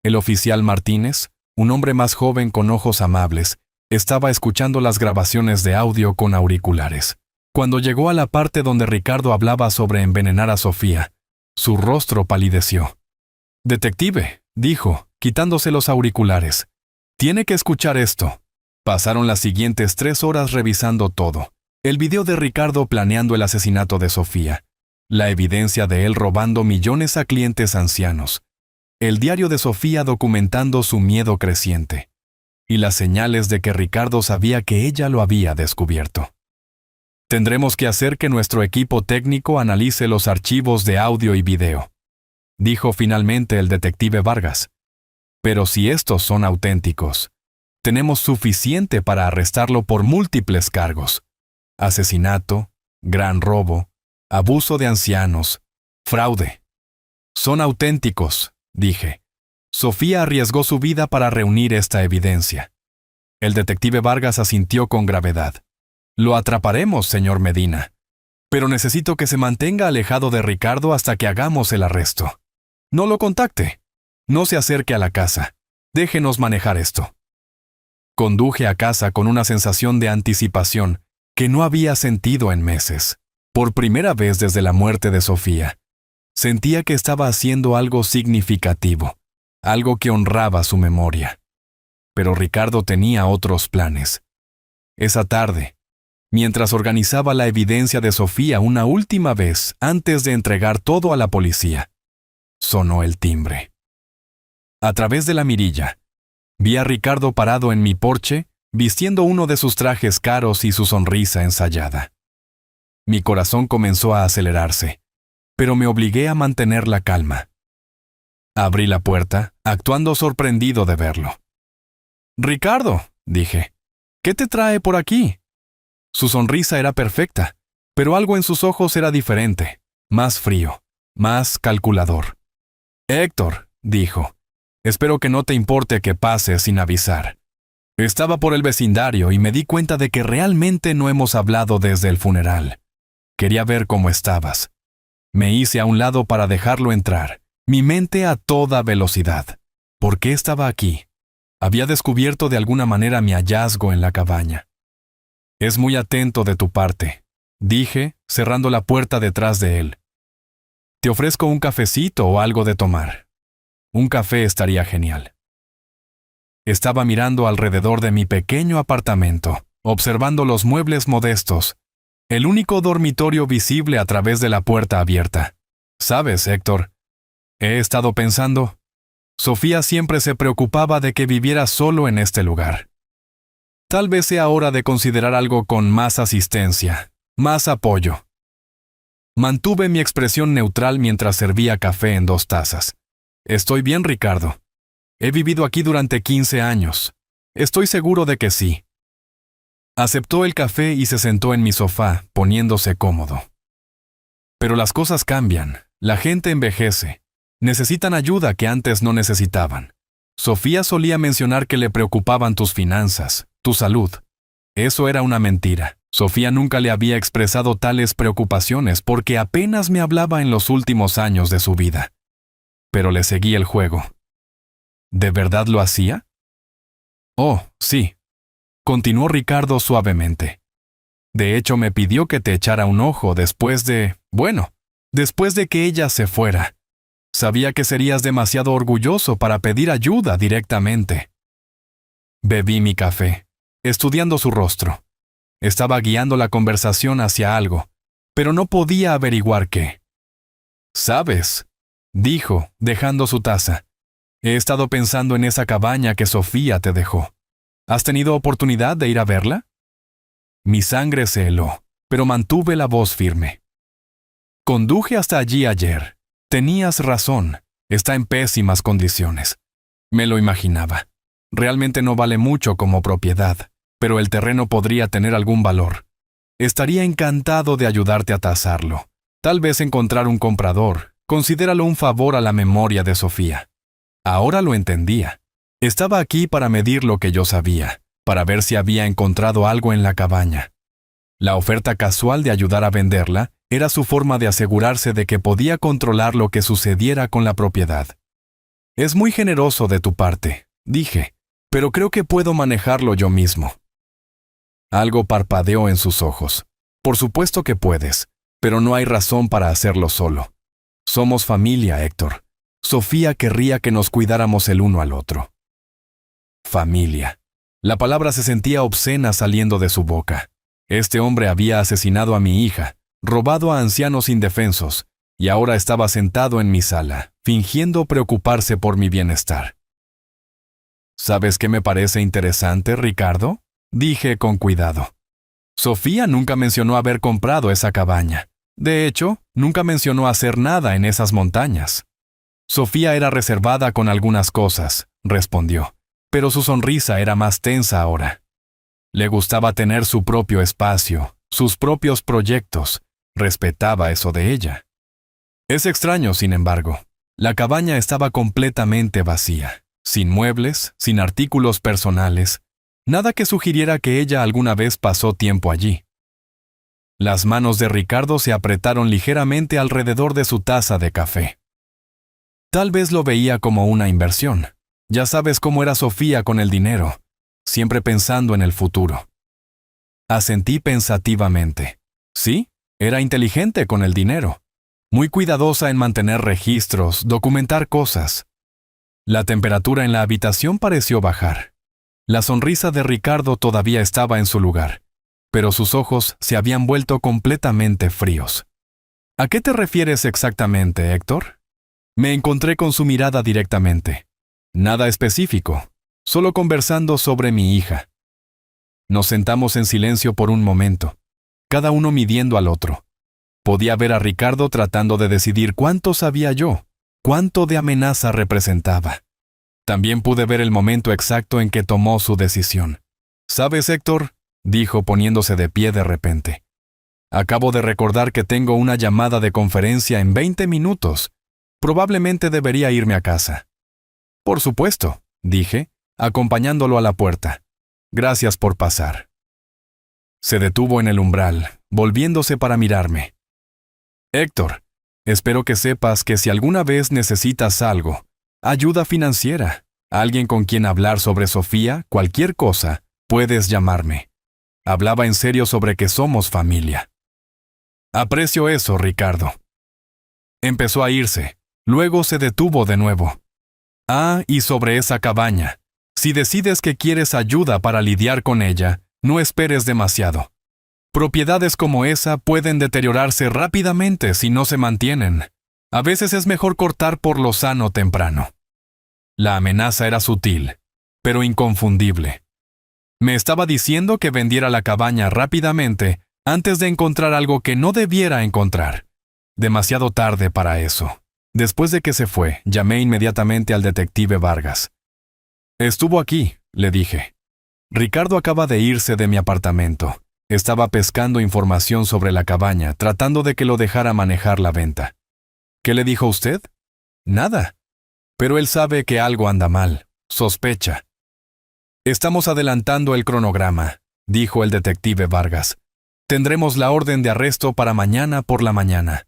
El oficial Martínez, un hombre más joven con ojos amables, estaba escuchando las grabaciones de audio con auriculares. Cuando llegó a la parte donde Ricardo hablaba sobre envenenar a Sofía, su rostro palideció. «Detective», dijo, quitándose los auriculares. «Tiene que escuchar esto». Pasaron las siguientes 3 horas revisando todo. El video de Ricardo planeando el asesinato de Sofía. La evidencia de él robando millones a clientes ancianos. El diario de Sofía documentando su miedo creciente. Y las señales de que Ricardo sabía que ella lo había descubierto. Tendremos que hacer que nuestro equipo técnico analice los archivos de audio y video, dijo finalmente el detective Vargas. Pero si estos son auténticos, tenemos suficiente para arrestarlo por múltiples cargos. Asesinato, gran robo, abuso de ancianos, fraude. Son auténticos, dije. Sofía arriesgó su vida para reunir esta evidencia. El detective Vargas asintió con gravedad. Lo atraparemos, señor Medina. Pero necesito que se mantenga alejado de Ricardo hasta que hagamos el arresto. No lo contacte. No se acerque a la casa. Déjenos manejar esto. Conduje a casa con una sensación de anticipación que no había sentido en meses. Por primera vez desde la muerte de Sofía. Sentía que estaba haciendo algo significativo, algo que honraba su memoria. Pero Ricardo tenía otros planes. Esa tarde, mientras organizaba la evidencia de Sofía una última vez antes de entregar todo a la policía, sonó el timbre. A través de la mirilla, vi a Ricardo parado en mi porche, vistiendo uno de sus trajes caros y su sonrisa ensayada. Mi corazón comenzó a acelerarse, pero me obligué a mantener la calma. Abrí la puerta, actuando sorprendido de verlo. «Ricardo», dije, «¿qué te trae por aquí?» Su sonrisa era perfecta, pero algo en sus ojos era diferente, más frío, más calculador. «Héctor», dijo, «espero que no te importe que pase sin avisar». Estaba por el vecindario y me di cuenta de que realmente no hemos hablado desde el funeral. Quería ver cómo estabas. Me hice a un lado para dejarlo entrar, mi mente a toda velocidad. ¿Por qué estaba aquí? Había descubierto de alguna manera mi hallazgo en la cabaña. «Es muy atento de tu parte», dije, cerrando la puerta detrás de él. «Te ofrezco un cafecito o algo de tomar». Un café estaría genial. Estaba mirando alrededor de mi pequeño apartamento, observando los muebles modestos, el único dormitorio visible a través de la puerta abierta. ¿Sabes, Héctor? He estado pensando, Sofía siempre se preocupaba de que viviera solo en este lugar. Tal vez sea hora de considerar algo con más asistencia, más apoyo. Mantuve mi expresión neutral mientras servía café en 2 tazas. «Estoy bien, Ricardo. He vivido aquí durante 15 años. Estoy seguro de que sí». Aceptó el café y se sentó en mi sofá, poniéndose cómodo. «Pero las cosas cambian. La gente envejece. Necesitan ayuda que antes no necesitaban. Sofía solía mencionar que le preocupaban tus finanzas, tu salud. Eso era una mentira. Sofía nunca le había expresado tales preocupaciones porque apenas me hablaba en los últimos años de su vida. Pero le seguí el juego. ¿De verdad lo hacía?» «Oh, sí», continuó Ricardo suavemente. «De hecho, me pidió que te echara un ojo después de que ella se fuera. Sabía que serías demasiado orgulloso para pedir ayuda directamente». Bebí mi café, estudiando su rostro. Estaba guiando la conversación hacia algo, pero no podía averiguar qué. «¿Sabes?», dijo, dejando su taza. «He estado pensando en esa cabaña que Sofía te dejó. ¿Has tenido oportunidad de ir a verla?» Mi sangre se heló, pero mantuve la voz firme. «Conduje hasta allí ayer. Tenías razón. Está en pésimas condiciones. Me lo imaginaba. Realmente no vale mucho como propiedad, pero el terreno podría tener algún valor. Estaría encantado de ayudarte a tasarlo. Tal vez encontrar un comprador. Considéralo un favor a la memoria de Sofía». Ahora lo entendía. Estaba aquí para medir lo que yo sabía, para ver si había encontrado algo en la cabaña. La oferta casual de ayudar a venderla era su forma de asegurarse de que podía controlar lo que sucediera con la propiedad. «Es muy generoso de tu parte», dije, «pero creo que puedo manejarlo yo mismo». Algo parpadeó en sus ojos. «Por supuesto que puedes, pero no hay razón para hacerlo solo. Somos familia, Héctor. Sofía querría que nos cuidáramos el uno al otro». Familia. La palabra se sentía obscena saliendo de su boca. Este hombre había asesinado a mi hija, robado a ancianos indefensos, y ahora estaba sentado en mi sala, fingiendo preocuparse por mi bienestar. «¿Sabes qué me parece interesante, Ricardo?», dije con cuidado. «Sofía nunca mencionó haber comprado esa cabaña. De hecho, nunca mencionó hacer nada en esas montañas». «Sofía era reservada con algunas cosas», respondió, pero su sonrisa era más tensa ahora. Le gustaba tener su propio espacio, sus propios proyectos. Respetaba eso de ella. Es extraño, sin embargo. La cabaña estaba completamente vacía, sin muebles, sin artículos personales, nada que sugiriera que ella alguna vez pasó tiempo allí. Las manos de Ricardo se apretaron ligeramente alrededor de su taza de café. Tal vez lo veía como una inversión. Ya sabes cómo era Sofía con el dinero, siempre pensando en el futuro. Asentí pensativamente. Sí, era inteligente con el dinero. Muy cuidadosa en mantener registros, documentar cosas. La temperatura en la habitación pareció bajar. La sonrisa de Ricardo todavía estaba en su lugar, pero sus ojos se habían vuelto completamente fríos. ¿A qué te refieres exactamente, Héctor? Me encontré con su mirada directamente. Nada específico, solo conversando sobre mi hija. Nos sentamos en silencio por un momento. cada uno midiendo al otro. Podía ver a Ricardo tratando de decidir cuánto sabía yo, cuánto de amenaza representaba. También pude ver el momento exacto en que tomó su decisión. «¿Sabes, Héctor?», dijo poniéndose de pie de repente. «Acabo de recordar que tengo una llamada de conferencia en 20 minutos. Probablemente debería irme a casa». «Por supuesto», dije, acompañándolo a la puerta. «Gracias por pasar». Se detuvo en el umbral, volviéndose para mirarme. «Héctor, espero que sepas que si alguna vez necesitas algo, ayuda financiera, alguien con quien hablar sobre Sofía, cualquier cosa, puedes llamarme». Hablaba en serio sobre que somos familia. «Aprecio eso, Ricardo». Empezó a irse, luego se detuvo de nuevo. «Ah, y sobre esa cabaña. Si decides que quieres ayuda para lidiar con ella, no esperes demasiado. Propiedades como esa pueden deteriorarse rápidamente si no se mantienen. A veces es mejor cortar por lo sano temprano». La amenaza era sutil, pero inconfundible. Me estaba diciendo que vendiera la cabaña rápidamente antes de encontrar algo que no debiera encontrar. Demasiado tarde para eso. Después de que se fue, llamé inmediatamente al detective Vargas. «Estuvo aquí», le dije. «Ricardo acaba de irse de mi apartamento. Estaba pescando información sobre la cabaña, tratando de que lo dejara manejar la venta». «¿Qué le dijo usted?» «Nada. Pero él sabe que algo anda mal. Sospecha». «Estamos adelantando el cronograma», dijo el detective Vargas. «Tendremos la orden de arresto para mañana por la mañana.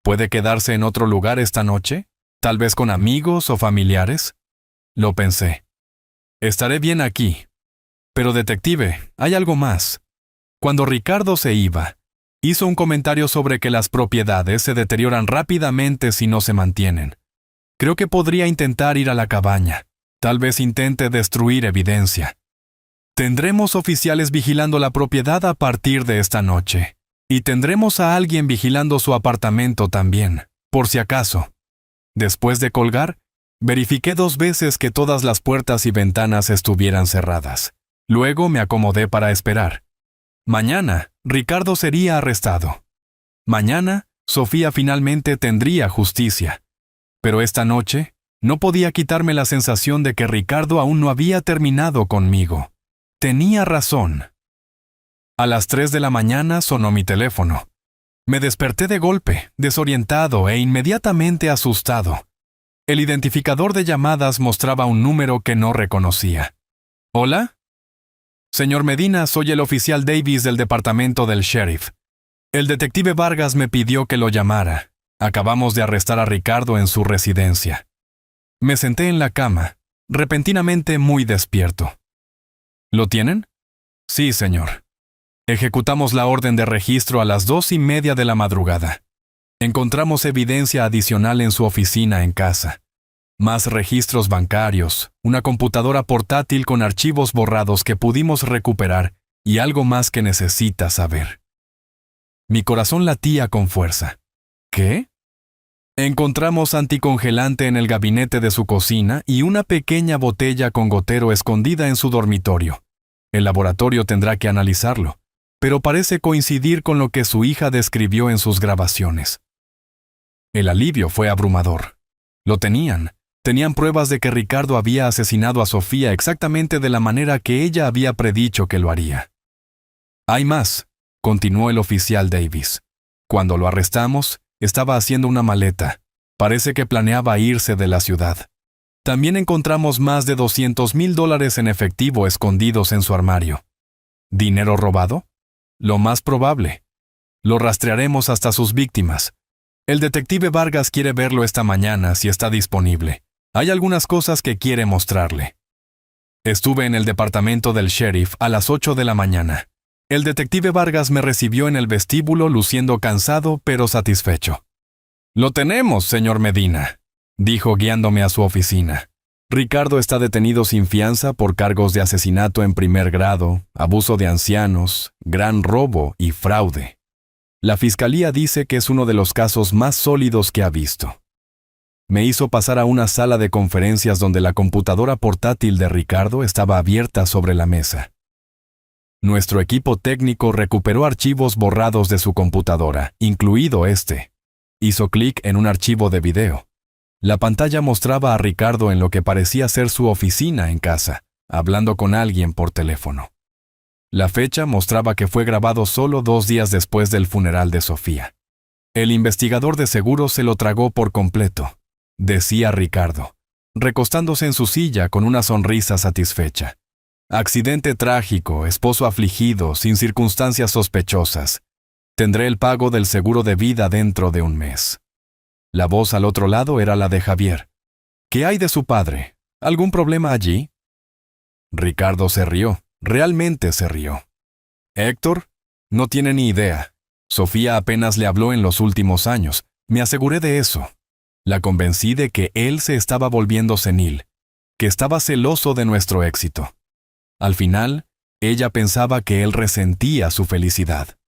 ¿Puede quedarse en otro lugar esta noche? ¿Tal vez con amigos o familiares?» Lo pensé. «Estaré bien aquí. Pero, detective, hay algo más. Cuando Ricardo se iba, hizo un comentario sobre que las propiedades se deterioran rápidamente si no se mantienen. Creo que podría intentar ir a la cabaña. Tal vez intente destruir evidencia. Tendremos oficiales vigilando la propiedad a partir de esta noche. Y tendremos a alguien vigilando su apartamento también, por si acaso». Después de colgar, verifiqué 2 veces que todas las puertas y ventanas estuvieran cerradas. Luego me acomodé para esperar. Mañana, Ricardo sería arrestado. Mañana, Sofía finalmente tendría justicia. Pero esta noche, no podía quitarme la sensación de que Ricardo aún no había terminado conmigo. Tenía razón. A las 3 de la mañana sonó mi teléfono. Me desperté de golpe, desorientado e inmediatamente asustado. El identificador de llamadas mostraba un número que no reconocía. «¿Hola?» «Señor Medina, soy el oficial Davis del departamento del sheriff. El detective Vargas me pidió que lo llamara. Acabamos de arrestar a Ricardo en su residencia». Me senté en la cama, repentinamente muy despierto. «¿Lo tienen?» «Sí, señor. Ejecutamos la orden de registro a las 2:30 de la madrugada. Encontramos evidencia adicional en su oficina en casa. Más registros bancarios, una computadora portátil con archivos borrados que pudimos recuperar y algo más que necesita saber». Mi corazón latía con fuerza. ¿Qué? Encontramos anticongelante en el gabinete de su cocina y una pequeña botella con gotero escondida en su dormitorio. El laboratorio tendrá que analizarlo, pero parece coincidir con lo que su hija describió en sus grabaciones. El alivio fue abrumador. Lo tenían. Tenían pruebas de que Ricardo había asesinado a Sofía exactamente de la manera que ella había predicho que lo haría. «Hay más», continuó el oficial Davis. «Cuando lo arrestamos, estaba haciendo una maleta. Parece que planeaba irse de la ciudad. También encontramos más de $200,000 en efectivo escondidos en su armario. ¿Dinero robado? Lo más probable. Lo rastrearemos hasta sus víctimas. El detective Vargas quiere verlo esta mañana si está disponible. Hay algunas cosas que quiere mostrarle». Estuve en el departamento del sheriff a las 8 de la mañana. El detective Vargas me recibió en el vestíbulo luciendo cansado pero satisfecho. «Lo tenemos, señor Medina», dijo guiándome a su oficina. «Ricardo está detenido sin fianza por cargos de asesinato en primer grado, abuso de ancianos, gran robo y fraude. La fiscalía dice que es uno de los casos más sólidos que ha visto». Me hizo pasar a una sala de conferencias donde la computadora portátil de Ricardo estaba abierta sobre la mesa. Nuestro equipo técnico recuperó archivos borrados de su computadora, incluido este. Hizo clic en un archivo de video. La pantalla mostraba a Ricardo en lo que parecía ser su oficina en casa, hablando con alguien por teléfono. La fecha mostraba que fue grabado solo 2 días después del funeral de Sofía. El investigador de seguro se lo tragó por completo, decía Ricardo, recostándose en su silla con una sonrisa satisfecha. Accidente trágico, esposo afligido, sin circunstancias sospechosas. Tendré el pago del seguro de vida dentro de un mes. La voz al otro lado era la de Javier. ¿Qué hay de su padre? ¿Algún problema allí? Ricardo se rió, realmente se rió. ¿Héctor? No tiene ni idea. Sofía apenas le habló en los últimos años, me aseguré de eso. La convencí de que él se estaba volviendo senil, que estaba celoso de nuestro éxito. Al final, ella pensaba que él resentía su felicidad.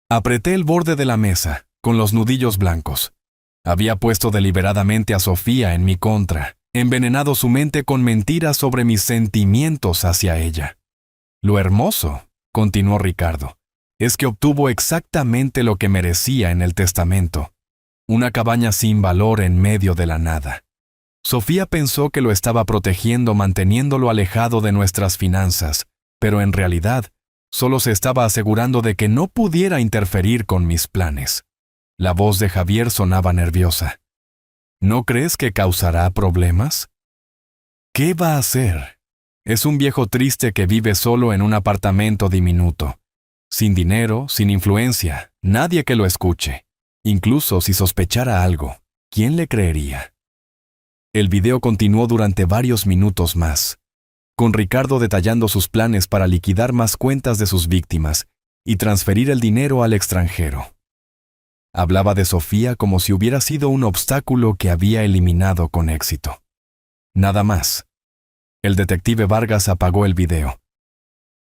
Apreté el borde de la mesa, con los nudillos blancos. Había puesto deliberadamente a Sofía en mi contra, envenenado su mente con mentiras sobre mis sentimientos hacia ella. Lo hermoso, continuó Ricardo, es que obtuvo exactamente lo que merecía en el testamento. Una cabaña sin valor en medio de la nada. Sofía pensó que lo estaba protegiendo manteniéndolo alejado de nuestras finanzas, pero en realidad, solo se estaba asegurando de que no pudiera interferir con mis planes. La voz de Javier sonaba nerviosa. ¿No crees que causará problemas? ¿Qué va a hacer? Es un viejo triste que vive solo en un apartamento diminuto. Sin dinero, sin influencia, nadie que lo escuche. Incluso si sospechara algo, ¿quién le creería? El video continuó durante varios minutos más, con Ricardo detallando sus planes para liquidar más cuentas de sus víctimas y transferir el dinero al extranjero. Hablaba de Sofía como si hubiera sido un obstáculo que había eliminado con éxito. Nada más. El detective Vargas apagó el video.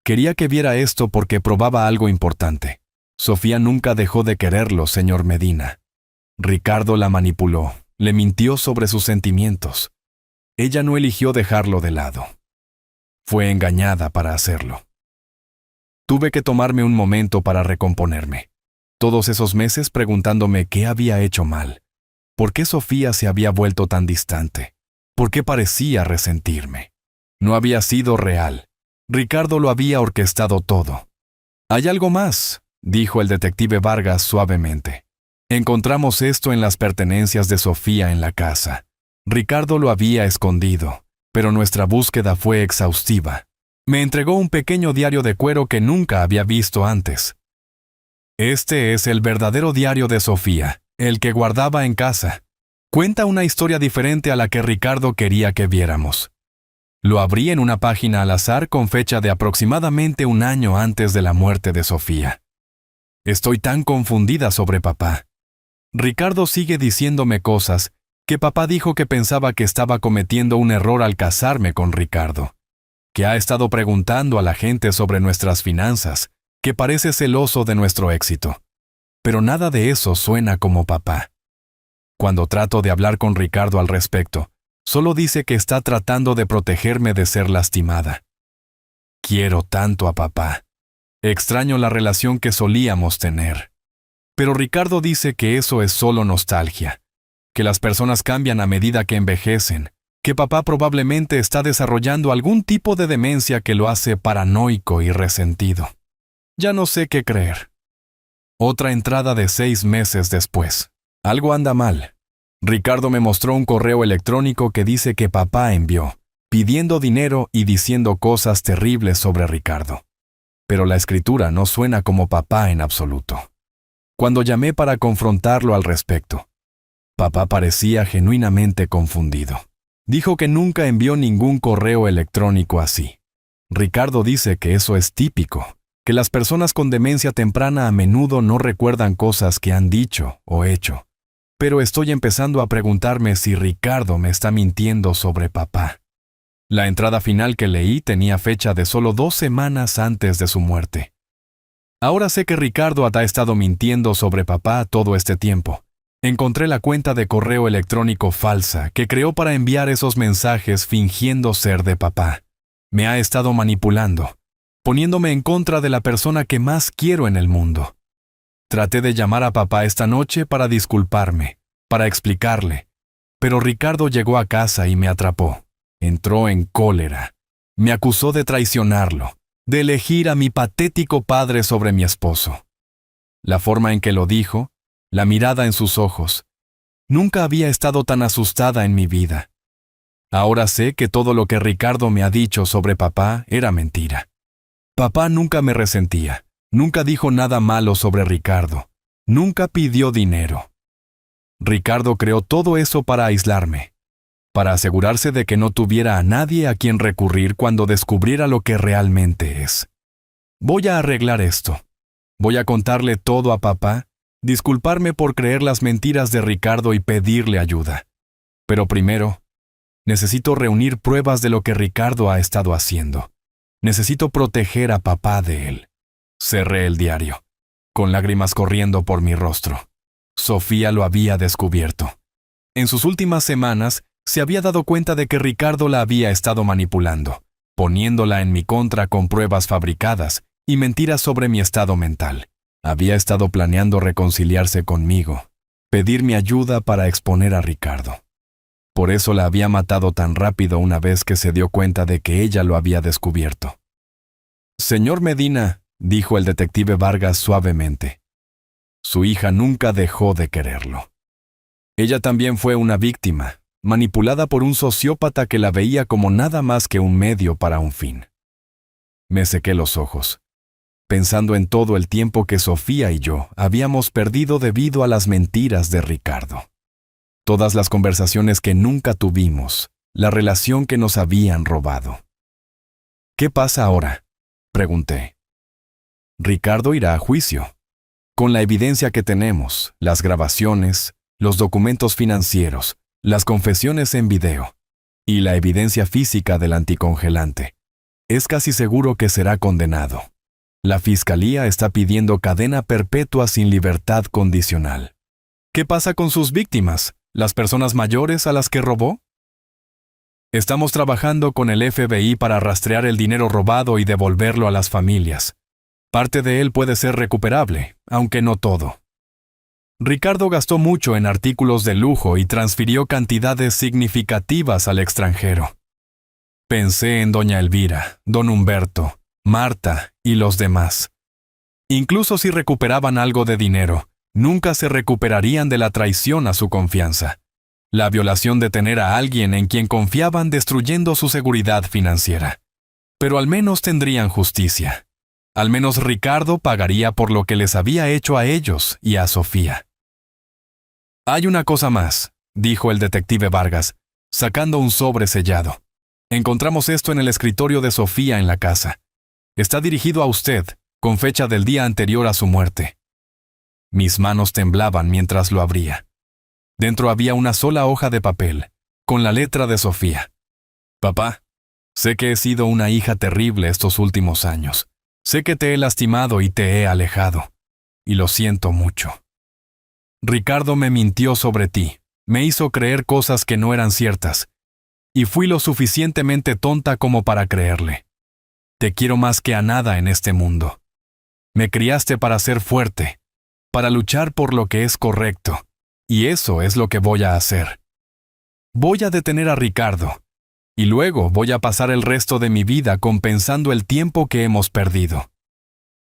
Quería que viera esto porque probaba algo importante. Sofía nunca dejó de quererlo, señor Medina. Ricardo la manipuló, le mintió sobre sus sentimientos. Ella no eligió dejarlo de lado. Fue engañada para hacerlo. Tuve que tomarme un momento para recomponerme. Todos esos meses preguntándome qué había hecho mal. ¿Por qué Sofía se había vuelto tan distante? ¿Por qué parecía resentirme? No había sido real. Ricardo lo había orquestado todo. «Hay algo más», dijo el detective Vargas suavemente. «Encontramos esto en las pertenencias de Sofía en la casa. Ricardo lo había escondido, pero nuestra búsqueda fue exhaustiva. Me entregó un pequeño diario de cuero que nunca había visto antes. Este es el verdadero diario de Sofía, el que guardaba en casa. Cuenta una historia diferente a la que Ricardo quería que viéramos. Lo abrí en una página al azar con fecha de aproximadamente 1 año antes de la muerte de Sofía. Estoy tan confundida sobre papá. Ricardo sigue diciéndome cosas que papá dijo que pensaba que estaba cometiendo un error al casarme con Ricardo, que ha estado preguntando a la gente sobre nuestras finanzas, que parece celoso de nuestro éxito. Pero nada de eso suena como papá. Cuando trato de hablar con Ricardo al respecto, solo dice que está tratando de protegerme de ser lastimada. Quiero tanto a papá. Extraño la relación que solíamos tener. Pero Ricardo dice que eso es solo nostalgia, que las personas cambian a medida que envejecen, que papá probablemente está desarrollando algún tipo de demencia que lo hace paranoico y resentido. Ya no sé qué creer. Otra entrada de 6 meses después. Algo anda mal. Ricardo me mostró un correo electrónico que dice que papá envió, pidiendo dinero y diciendo cosas terribles sobre Ricardo. Pero la escritura no suena como papá en absoluto. Cuando llamé para confrontarlo al respecto, papá parecía genuinamente confundido. Dijo que nunca envió ningún correo electrónico así. Ricardo dice que eso es típico, que las personas con demencia temprana a menudo no recuerdan cosas que han dicho o hecho. Pero estoy empezando a preguntarme si Ricardo me está mintiendo sobre papá. La entrada final que leí tenía fecha de solo 2 semanas antes de su muerte. Ahora sé que Ricardo ha estado mintiendo sobre papá todo este tiempo. Encontré la cuenta de correo electrónico falsa que creó para enviar esos mensajes fingiendo ser de papá. Me ha estado manipulando. poniéndome en contra de la persona que más quiero en el mundo. Traté de llamar a papá esta noche para disculparme, para explicarle, pero Ricardo llegó a casa y me atrapó. Entró en cólera. Me acusó de traicionarlo, de elegir a mi patético padre sobre mi esposo. La forma en que lo dijo, la mirada en sus ojos. Nunca había estado tan asustada en mi vida. Ahora sé que todo lo que Ricardo me ha dicho sobre papá era mentira. Papá nunca me resentía, nunca dijo nada malo sobre Ricardo, nunca pidió dinero. Ricardo creó todo eso para aislarme, para asegurarse de que no tuviera a nadie a quien recurrir cuando descubriera lo que realmente es. Voy a arreglar esto. Voy a contarle todo a papá, disculparme por creer las mentiras de Ricardo y pedirle ayuda. Pero primero, necesito reunir pruebas de lo que Ricardo ha estado haciendo. Necesito proteger a papá de él. Cerré el diario, con lágrimas corriendo por mi rostro. Sofía lo había descubierto. En sus últimas semanas, se había dado cuenta de que Ricardo la había estado manipulando, poniéndola en mi contra con pruebas fabricadas y mentiras sobre mi estado mental. Había estado planeando reconciliarse conmigo, pedir mi ayuda para exponer a Ricardo. Por eso la había matado tan rápido una vez que se dio cuenta de que ella lo había descubierto. «Señor Medina», dijo el detective Vargas suavemente. Su hija nunca dejó de quererlo. Ella también fue una víctima, manipulada por un sociópata que la veía como nada más que un medio para un fin. Me sequé los ojos, pensando en todo el tiempo que Sofía y yo habíamos perdido debido a las mentiras de Ricardo. Todas las conversaciones que nunca tuvimos, la relación que nos habían robado. «¿Qué pasa ahora?», pregunté. «Ricardo irá a juicio. Con la evidencia que tenemos, las grabaciones, los documentos financieros, las confesiones en video y la evidencia física del anticongelante, es casi seguro que será condenado. La fiscalía está pidiendo cadena perpetua sin libertad condicional». «¿Qué pasa con sus víctimas, las personas mayores a las que robó?». «Estamos trabajando con el FBI para rastrear el dinero robado y devolverlo a las familias. Parte de él puede ser recuperable, aunque no todo. Ricardo gastó mucho en artículos de lujo y transfirió cantidades significativas al extranjero. Pensé en doña Elvira, don Humberto, Marta y los demás. Incluso si recuperaban algo de dinero, nunca se recuperarían de la traición a su confianza, la violación de tener a alguien en quien confiaban destruyendo su seguridad financiera. Pero al menos tendrían justicia. Al menos Ricardo pagaría por lo que les había hecho a ellos y a Sofía. «Hay una cosa más», dijo el detective Vargas, sacando un sobre sellado. «Encontramos esto en el escritorio de Sofía en la casa. Está dirigido a usted, con fecha del día anterior a su muerte». Mis manos temblaban mientras lo abría. Dentro había una sola hoja de papel, con la letra de Sofía. «Papá, sé que he sido una hija terrible estos últimos años. Sé que te he lastimado y te he alejado, y lo siento mucho. Ricardo me mintió sobre ti, me hizo creer cosas que no eran ciertas, y fui lo suficientemente tonta como para creerle. Te quiero más que a nada en este mundo. Me criaste para ser fuerte, para luchar por lo que es correcto, y eso es lo que voy a hacer. Voy a detener a Ricardo, y luego voy a pasar el resto de mi vida compensando el tiempo que hemos perdido.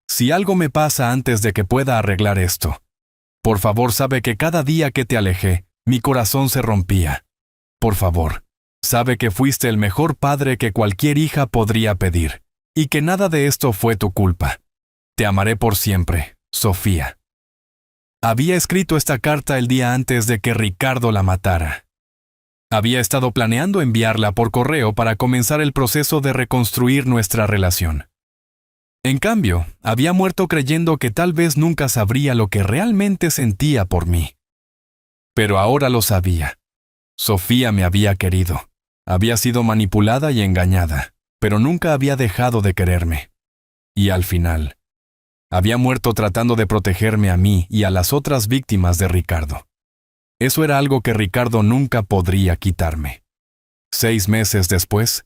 Si algo me pasa antes de que pueda arreglar esto, por favor sabe que cada día que te alejé, mi corazón se rompía. Por favor, sabe que fuiste el mejor padre que cualquier hija podría pedir, y que nada de esto fue tu culpa. Te amaré por siempre, Sofía». Había escrito esta carta el día antes de que Ricardo la matara. Había estado planeando enviarla por correo para comenzar el proceso de reconstruir nuestra relación. En cambio, había muerto creyendo que tal vez nunca sabría lo que realmente sentía por mí. Pero ahora lo sabía. Sofía me había querido. Había sido manipulada y engañada, pero nunca había dejado de quererme. Y al final, había muerto tratando de protegerme a mí y a las otras víctimas de Ricardo. Eso era algo que Ricardo nunca podría quitarme. 6 meses después,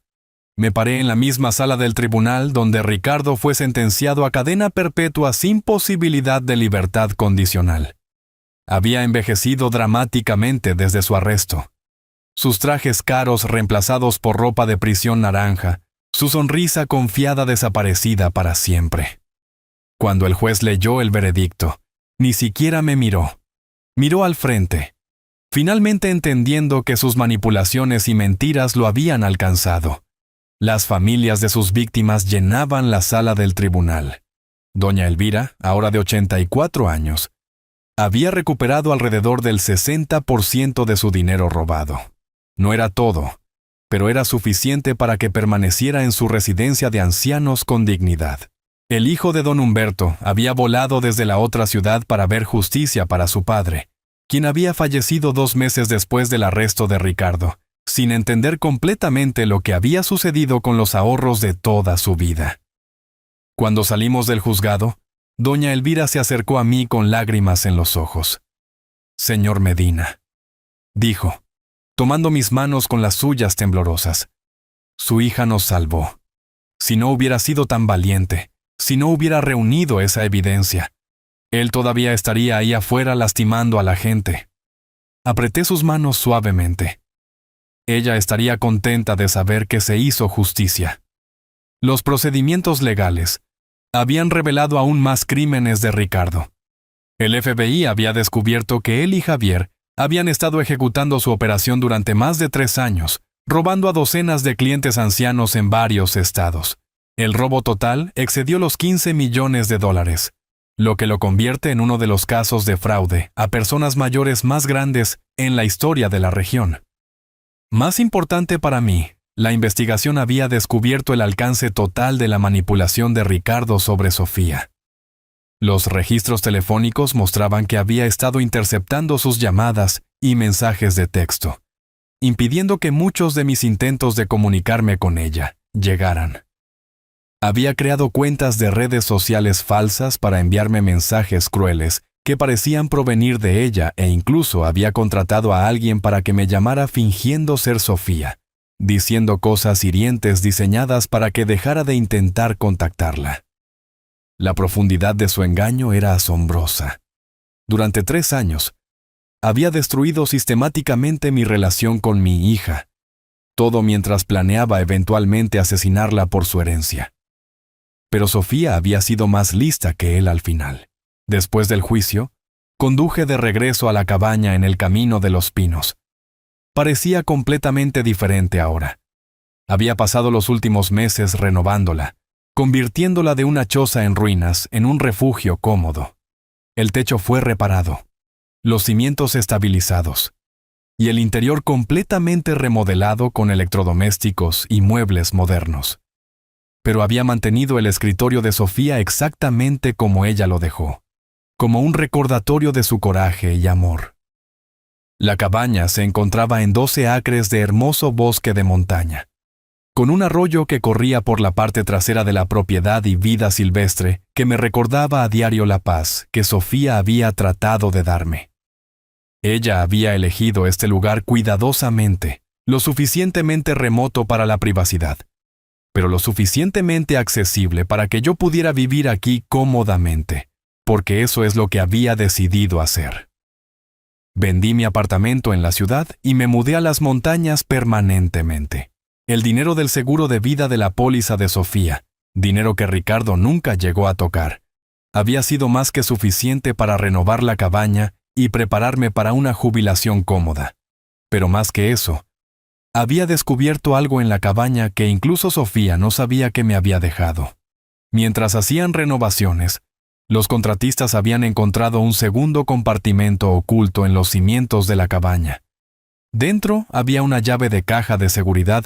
Me paré en la misma sala del tribunal donde Ricardo fue sentenciado a cadena perpetua sin posibilidad de libertad condicional. Había envejecido dramáticamente desde su arresto. Sus trajes caros reemplazados por ropa de prisión naranja, su sonrisa confiada desaparecida para siempre. Cuando el juez leyó el veredicto, ni siquiera me miró. Miró al frente, finalmente entendiendo que sus manipulaciones y mentiras lo habían alcanzado. Las familias de sus víctimas llenaban la sala del tribunal. Doña Elvira, ahora de 84 años, había recuperado alrededor del 60% de su dinero robado. No era todo, pero era suficiente para que permaneciera en su residencia de ancianos con dignidad. El hijo de don Humberto había volado desde la otra ciudad para ver justicia para su padre, quien había fallecido 2 meses después del arresto de Ricardo, sin entender completamente lo que había sucedido con los ahorros de toda su vida. Cuando salimos del juzgado, doña Elvira se acercó a mí con lágrimas en los ojos. «Señor Medina», dijo, tomando mis manos con las suyas temblorosas, «su hija nos salvó. Si no hubiera sido tan valiente, si no hubiera reunido esa evidencia, él todavía estaría ahí afuera lastimando a la gente». Apreté sus manos suavemente. Ella estaría contenta de saber que se hizo justicia. Los procedimientos legales habían revelado aún más crímenes de Ricardo. El FBI había descubierto que él y Javier habían estado ejecutando su operación durante más de 3 años, robando a docenas de clientes ancianos en varios estados. El robo total excedió los $15 millones, lo que lo convierte en uno de los casos de fraude a personas mayores más grandes en la historia de la región. Más importante para mí, la investigación había descubierto el alcance total de la manipulación de Ricardo sobre Sofía. Los registros telefónicos mostraban que había estado interceptando sus llamadas y mensajes de texto, impidiendo que muchos de mis intentos de comunicarme con ella llegaran. Había creado cuentas de redes sociales falsas para enviarme mensajes crueles que parecían provenir de ella e incluso había contratado a alguien para que me llamara fingiendo ser Sofía, diciendo cosas hirientes diseñadas para que dejara de intentar contactarla. La profundidad de su engaño era asombrosa. Durante 3 años, había destruido sistemáticamente mi relación con mi hija, todo mientras planeaba eventualmente asesinarla por su herencia. Pero Sofía había sido más lista que él al final. Después del juicio, conduje de regreso a la cabaña en el Camino de los Pinos. Parecía completamente diferente ahora. Había pasado los últimos meses renovándola, convirtiéndola de una choza en ruinas en un refugio cómodo. El techo fue reparado, los cimientos estabilizados, y el interior completamente remodelado con electrodomésticos y muebles modernos. Pero había mantenido el escritorio de Sofía exactamente como ella lo dejó, como un recordatorio de su coraje y amor. La cabaña se encontraba en 12 acres de hermoso bosque de montaña, con un arroyo que corría por la parte trasera de la propiedad y vida silvestre que me recordaba a diario la paz que Sofía había tratado de darme. Ella había elegido este lugar cuidadosamente, lo suficientemente remoto para la privacidad, pero lo suficientemente accesible para que yo pudiera vivir aquí cómodamente, porque eso es lo que había decidido hacer. Vendí mi apartamento en la ciudad y me mudé a las montañas permanentemente. El dinero del seguro de vida de la póliza de Sofía, dinero que Ricardo nunca llegó a tocar, había sido más que suficiente para renovar la cabaña y prepararme para una jubilación cómoda. Pero más que eso, había descubierto algo en la cabaña que incluso Sofía no sabía que me había dejado. Mientras hacían renovaciones, los contratistas habían encontrado un segundo compartimento oculto en los cimientos de la cabaña. Dentro había una llave de caja de seguridad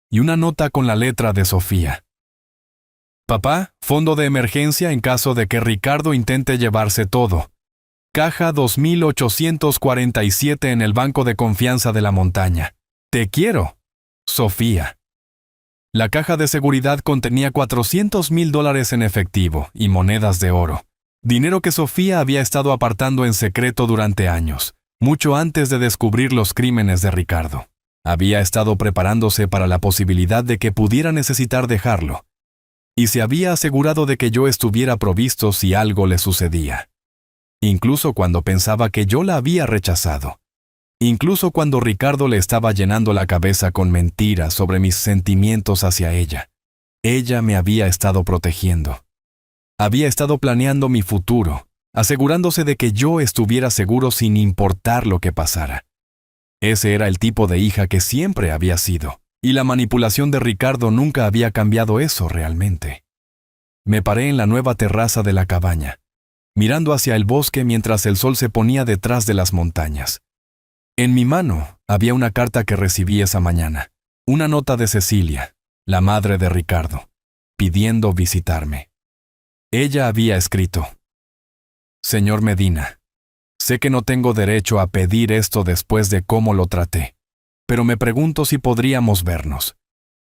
y una nota con la letra de Sofía. Papá, fondo de emergencia en caso de que Ricardo intente llevarse todo. Caja 2847 en el banco de confianza de la montaña. Te quiero, Sofía. La caja de seguridad contenía $400,000 en efectivo y monedas de oro, dinero que Sofía había estado apartando en secreto durante años, mucho antes de descubrir los crímenes de Ricardo. Había estado preparándose para la posibilidad de que pudiera necesitar dejarlo, y se había asegurado de que yo estuviera provisto si algo le sucedía. Incluso cuando pensaba que yo la había rechazado. Incluso cuando Ricardo le estaba llenando la cabeza con mentiras sobre mis sentimientos hacia ella. Ella me había estado protegiendo. Había estado planeando mi futuro, asegurándose de que yo estuviera seguro sin importar lo que pasara. Ese era el tipo de hija que siempre había sido, y la manipulación de Ricardo nunca había cambiado eso realmente. Me paré en la nueva terraza de la cabaña, mirando hacia el bosque mientras el sol se ponía detrás de las montañas. En mi mano había una carta que recibí esa mañana, una nota de Cecilia, la madre de Ricardo, pidiendo visitarme. Ella había escrito: Señor Medina, sé que no tengo derecho a pedir esto después de cómo lo traté, pero me pregunto si podríamos vernos.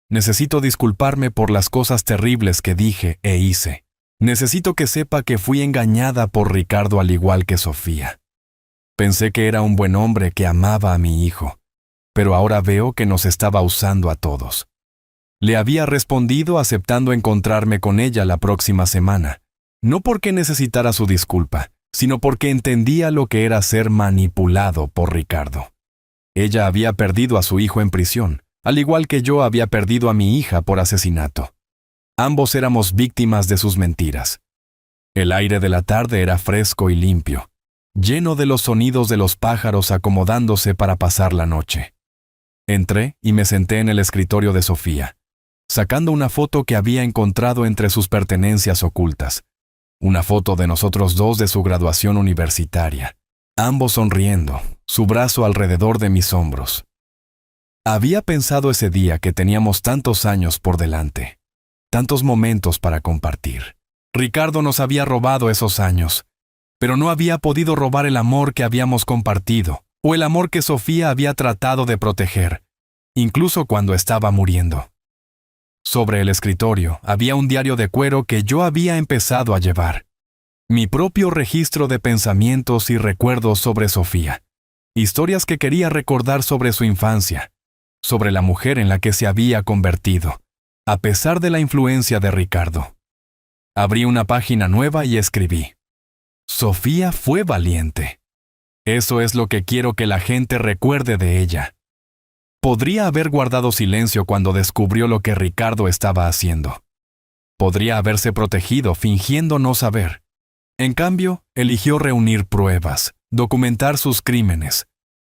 Necesito disculparme por las cosas terribles que dije e hice. Necesito que sepa que fui engañada por Ricardo al igual que Sofía. Pensé que era un buen hombre que amaba a mi hijo, pero ahora veo que nos estaba usando a todos. Le había respondido aceptando encontrarme con ella la próxima semana, no porque necesitara su disculpa, sino porque entendía lo que era ser manipulado por Ricardo. Ella había perdido a su hijo en prisión, al igual que yo había perdido a mi hija por asesinato. Ambos éramos víctimas de sus mentiras. El aire de la tarde era fresco y limpio, lleno de los sonidos de los pájaros acomodándose para pasar la noche. Entré y me senté en el escritorio de Sofía, sacando una foto que había encontrado entre sus pertenencias ocultas. Una foto de nosotros dos de su graduación universitaria, ambos sonriendo, su brazo alrededor de mis hombros. Había pensado ese día que teníamos tantos años por delante, tantos momentos para compartir. Ricardo nos había robado esos años, pero no había podido robar el amor que habíamos compartido, o el amor que Sofía había tratado de proteger, incluso cuando estaba muriendo. Sobre el escritorio había un diario de cuero que yo había empezado a llevar. Mi propio registro de pensamientos y recuerdos sobre Sofía. Historias que quería recordar sobre su infancia, sobre la mujer en la que se había convertido, a pesar de la influencia de Ricardo. Abrí una página nueva y escribí: Sofía fue valiente. Eso es lo que quiero que la gente recuerde de ella. Podría haber guardado silencio cuando descubrió lo que Ricardo estaba haciendo. Podría haberse protegido fingiendo no saber. En cambio, eligió reunir pruebas, documentar sus crímenes,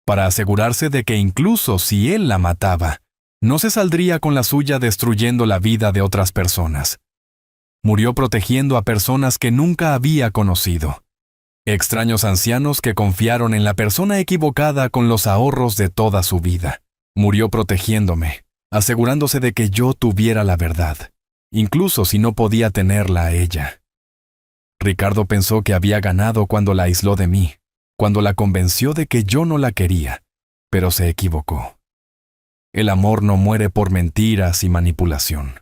para asegurarse de que incluso si él la mataba, no se saldría con la suya destruyendo la vida de otras personas. Murió protegiendo a personas que nunca había conocido. Extraños ancianos que confiaron en la persona equivocada con los ahorros de toda su vida. Murió protegiéndome, asegurándose de que yo tuviera la verdad, incluso si no podía tenerla a ella. Ricardo pensó que había ganado cuando la aisló de mí, cuando la convenció de que yo no la quería, pero se equivocó. El amor no muere por mentiras y manipulación.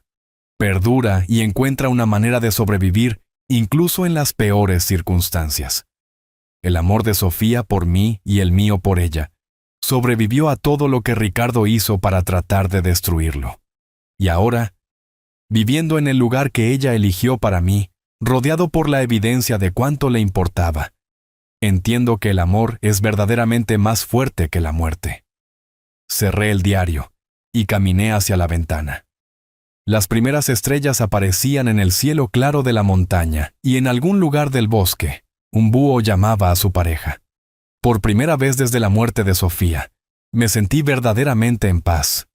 Perdura y encuentra una manera de sobrevivir incluso en las peores circunstancias. El amor de Sofía por mí y el mío por ella sobrevivió a todo lo que Ricardo hizo para tratar de destruirlo. Y ahora, viviendo en el lugar que ella eligió para mí, rodeado por la evidencia de cuánto le importaba, entiendo que el amor es verdaderamente más fuerte que la muerte. Cerré el diario y caminé hacia la ventana. Las primeras estrellas aparecían en el cielo claro de la montaña y en algún lugar del bosque, un búho llamaba a su pareja. Por primera vez desde la muerte de Sofía, me sentí verdaderamente en paz.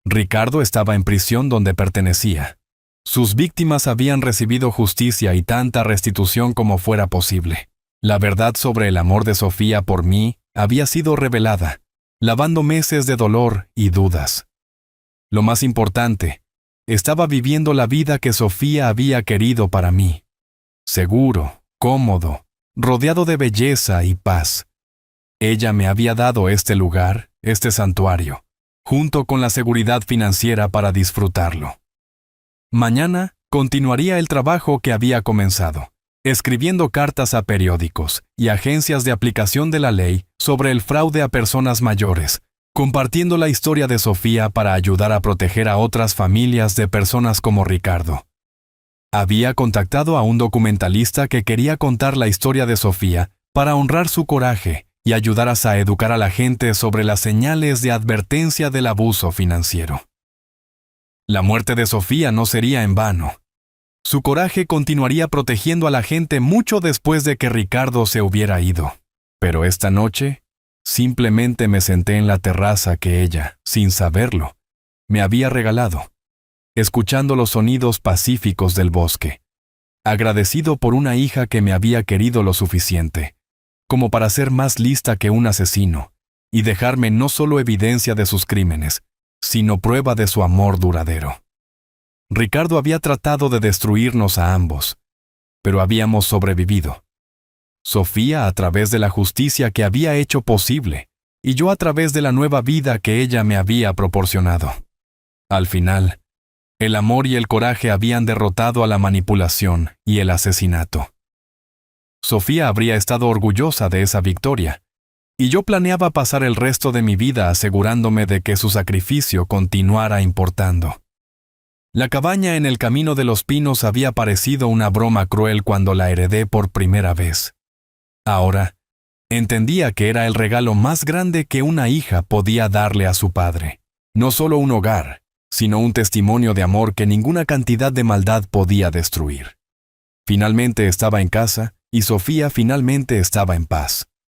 Ricardo estaba en prisión donde pertenecía. Sus víctimas habían recibido justicia y tanta restitución como fuera posible. La verdad sobre el amor de Sofía por mí había sido revelada, lavando meses de dolor y dudas. Lo más importante, estaba viviendo la vida que Sofía había querido para mí. Seguro, cómodo, rodeado de belleza y paz. Ella me había dado este lugar, este santuario, junto con la seguridad financiera para disfrutarlo. Mañana continuaría el trabajo que había comenzado, escribiendo cartas a periódicos y agencias de aplicación de la ley sobre el fraude a personas mayores, compartiendo la historia de Sofía para ayudar a proteger a otras familias de personas como Ricardo. Había contactado a un documentalista que quería contar la historia de Sofía para honrar su coraje y ayudar a educar a la gente sobre las señales de advertencia del abuso financiero. La muerte de Sofía no sería en vano. Su coraje continuaría protegiendo a la gente mucho después de que Ricardo se hubiera ido. Pero esta noche, simplemente me senté en la terraza que ella, sin saberlo, me había regalado, escuchando los sonidos pacíficos del bosque, agradecido por una hija que me había querido lo suficiente, como para ser más lista que un asesino, y dejarme no solo evidencia de sus crímenes, sino prueba de su amor duradero. Ricardo había tratado de destruirnos a ambos, pero habíamos sobrevivido. Sofía a través de la justicia que había hecho posible, y yo a través de la nueva vida que ella me había proporcionado. Al final, el amor y el coraje habían derrotado a la manipulación y el asesinato. Sofía habría estado orgullosa de esa victoria, y yo planeaba pasar el resto de mi vida asegurándome de que su sacrificio continuara importando. La cabaña en el Camino de los Pinos había parecido una broma cruel cuando la heredé por primera vez. Ahora, entendía que era el regalo más grande que una hija podía darle a su padre. No solo un hogar, sino un testimonio de amor que ninguna cantidad de maldad podía destruir. Finalmente estaba en casa, y Sofía finalmente estaba en paz.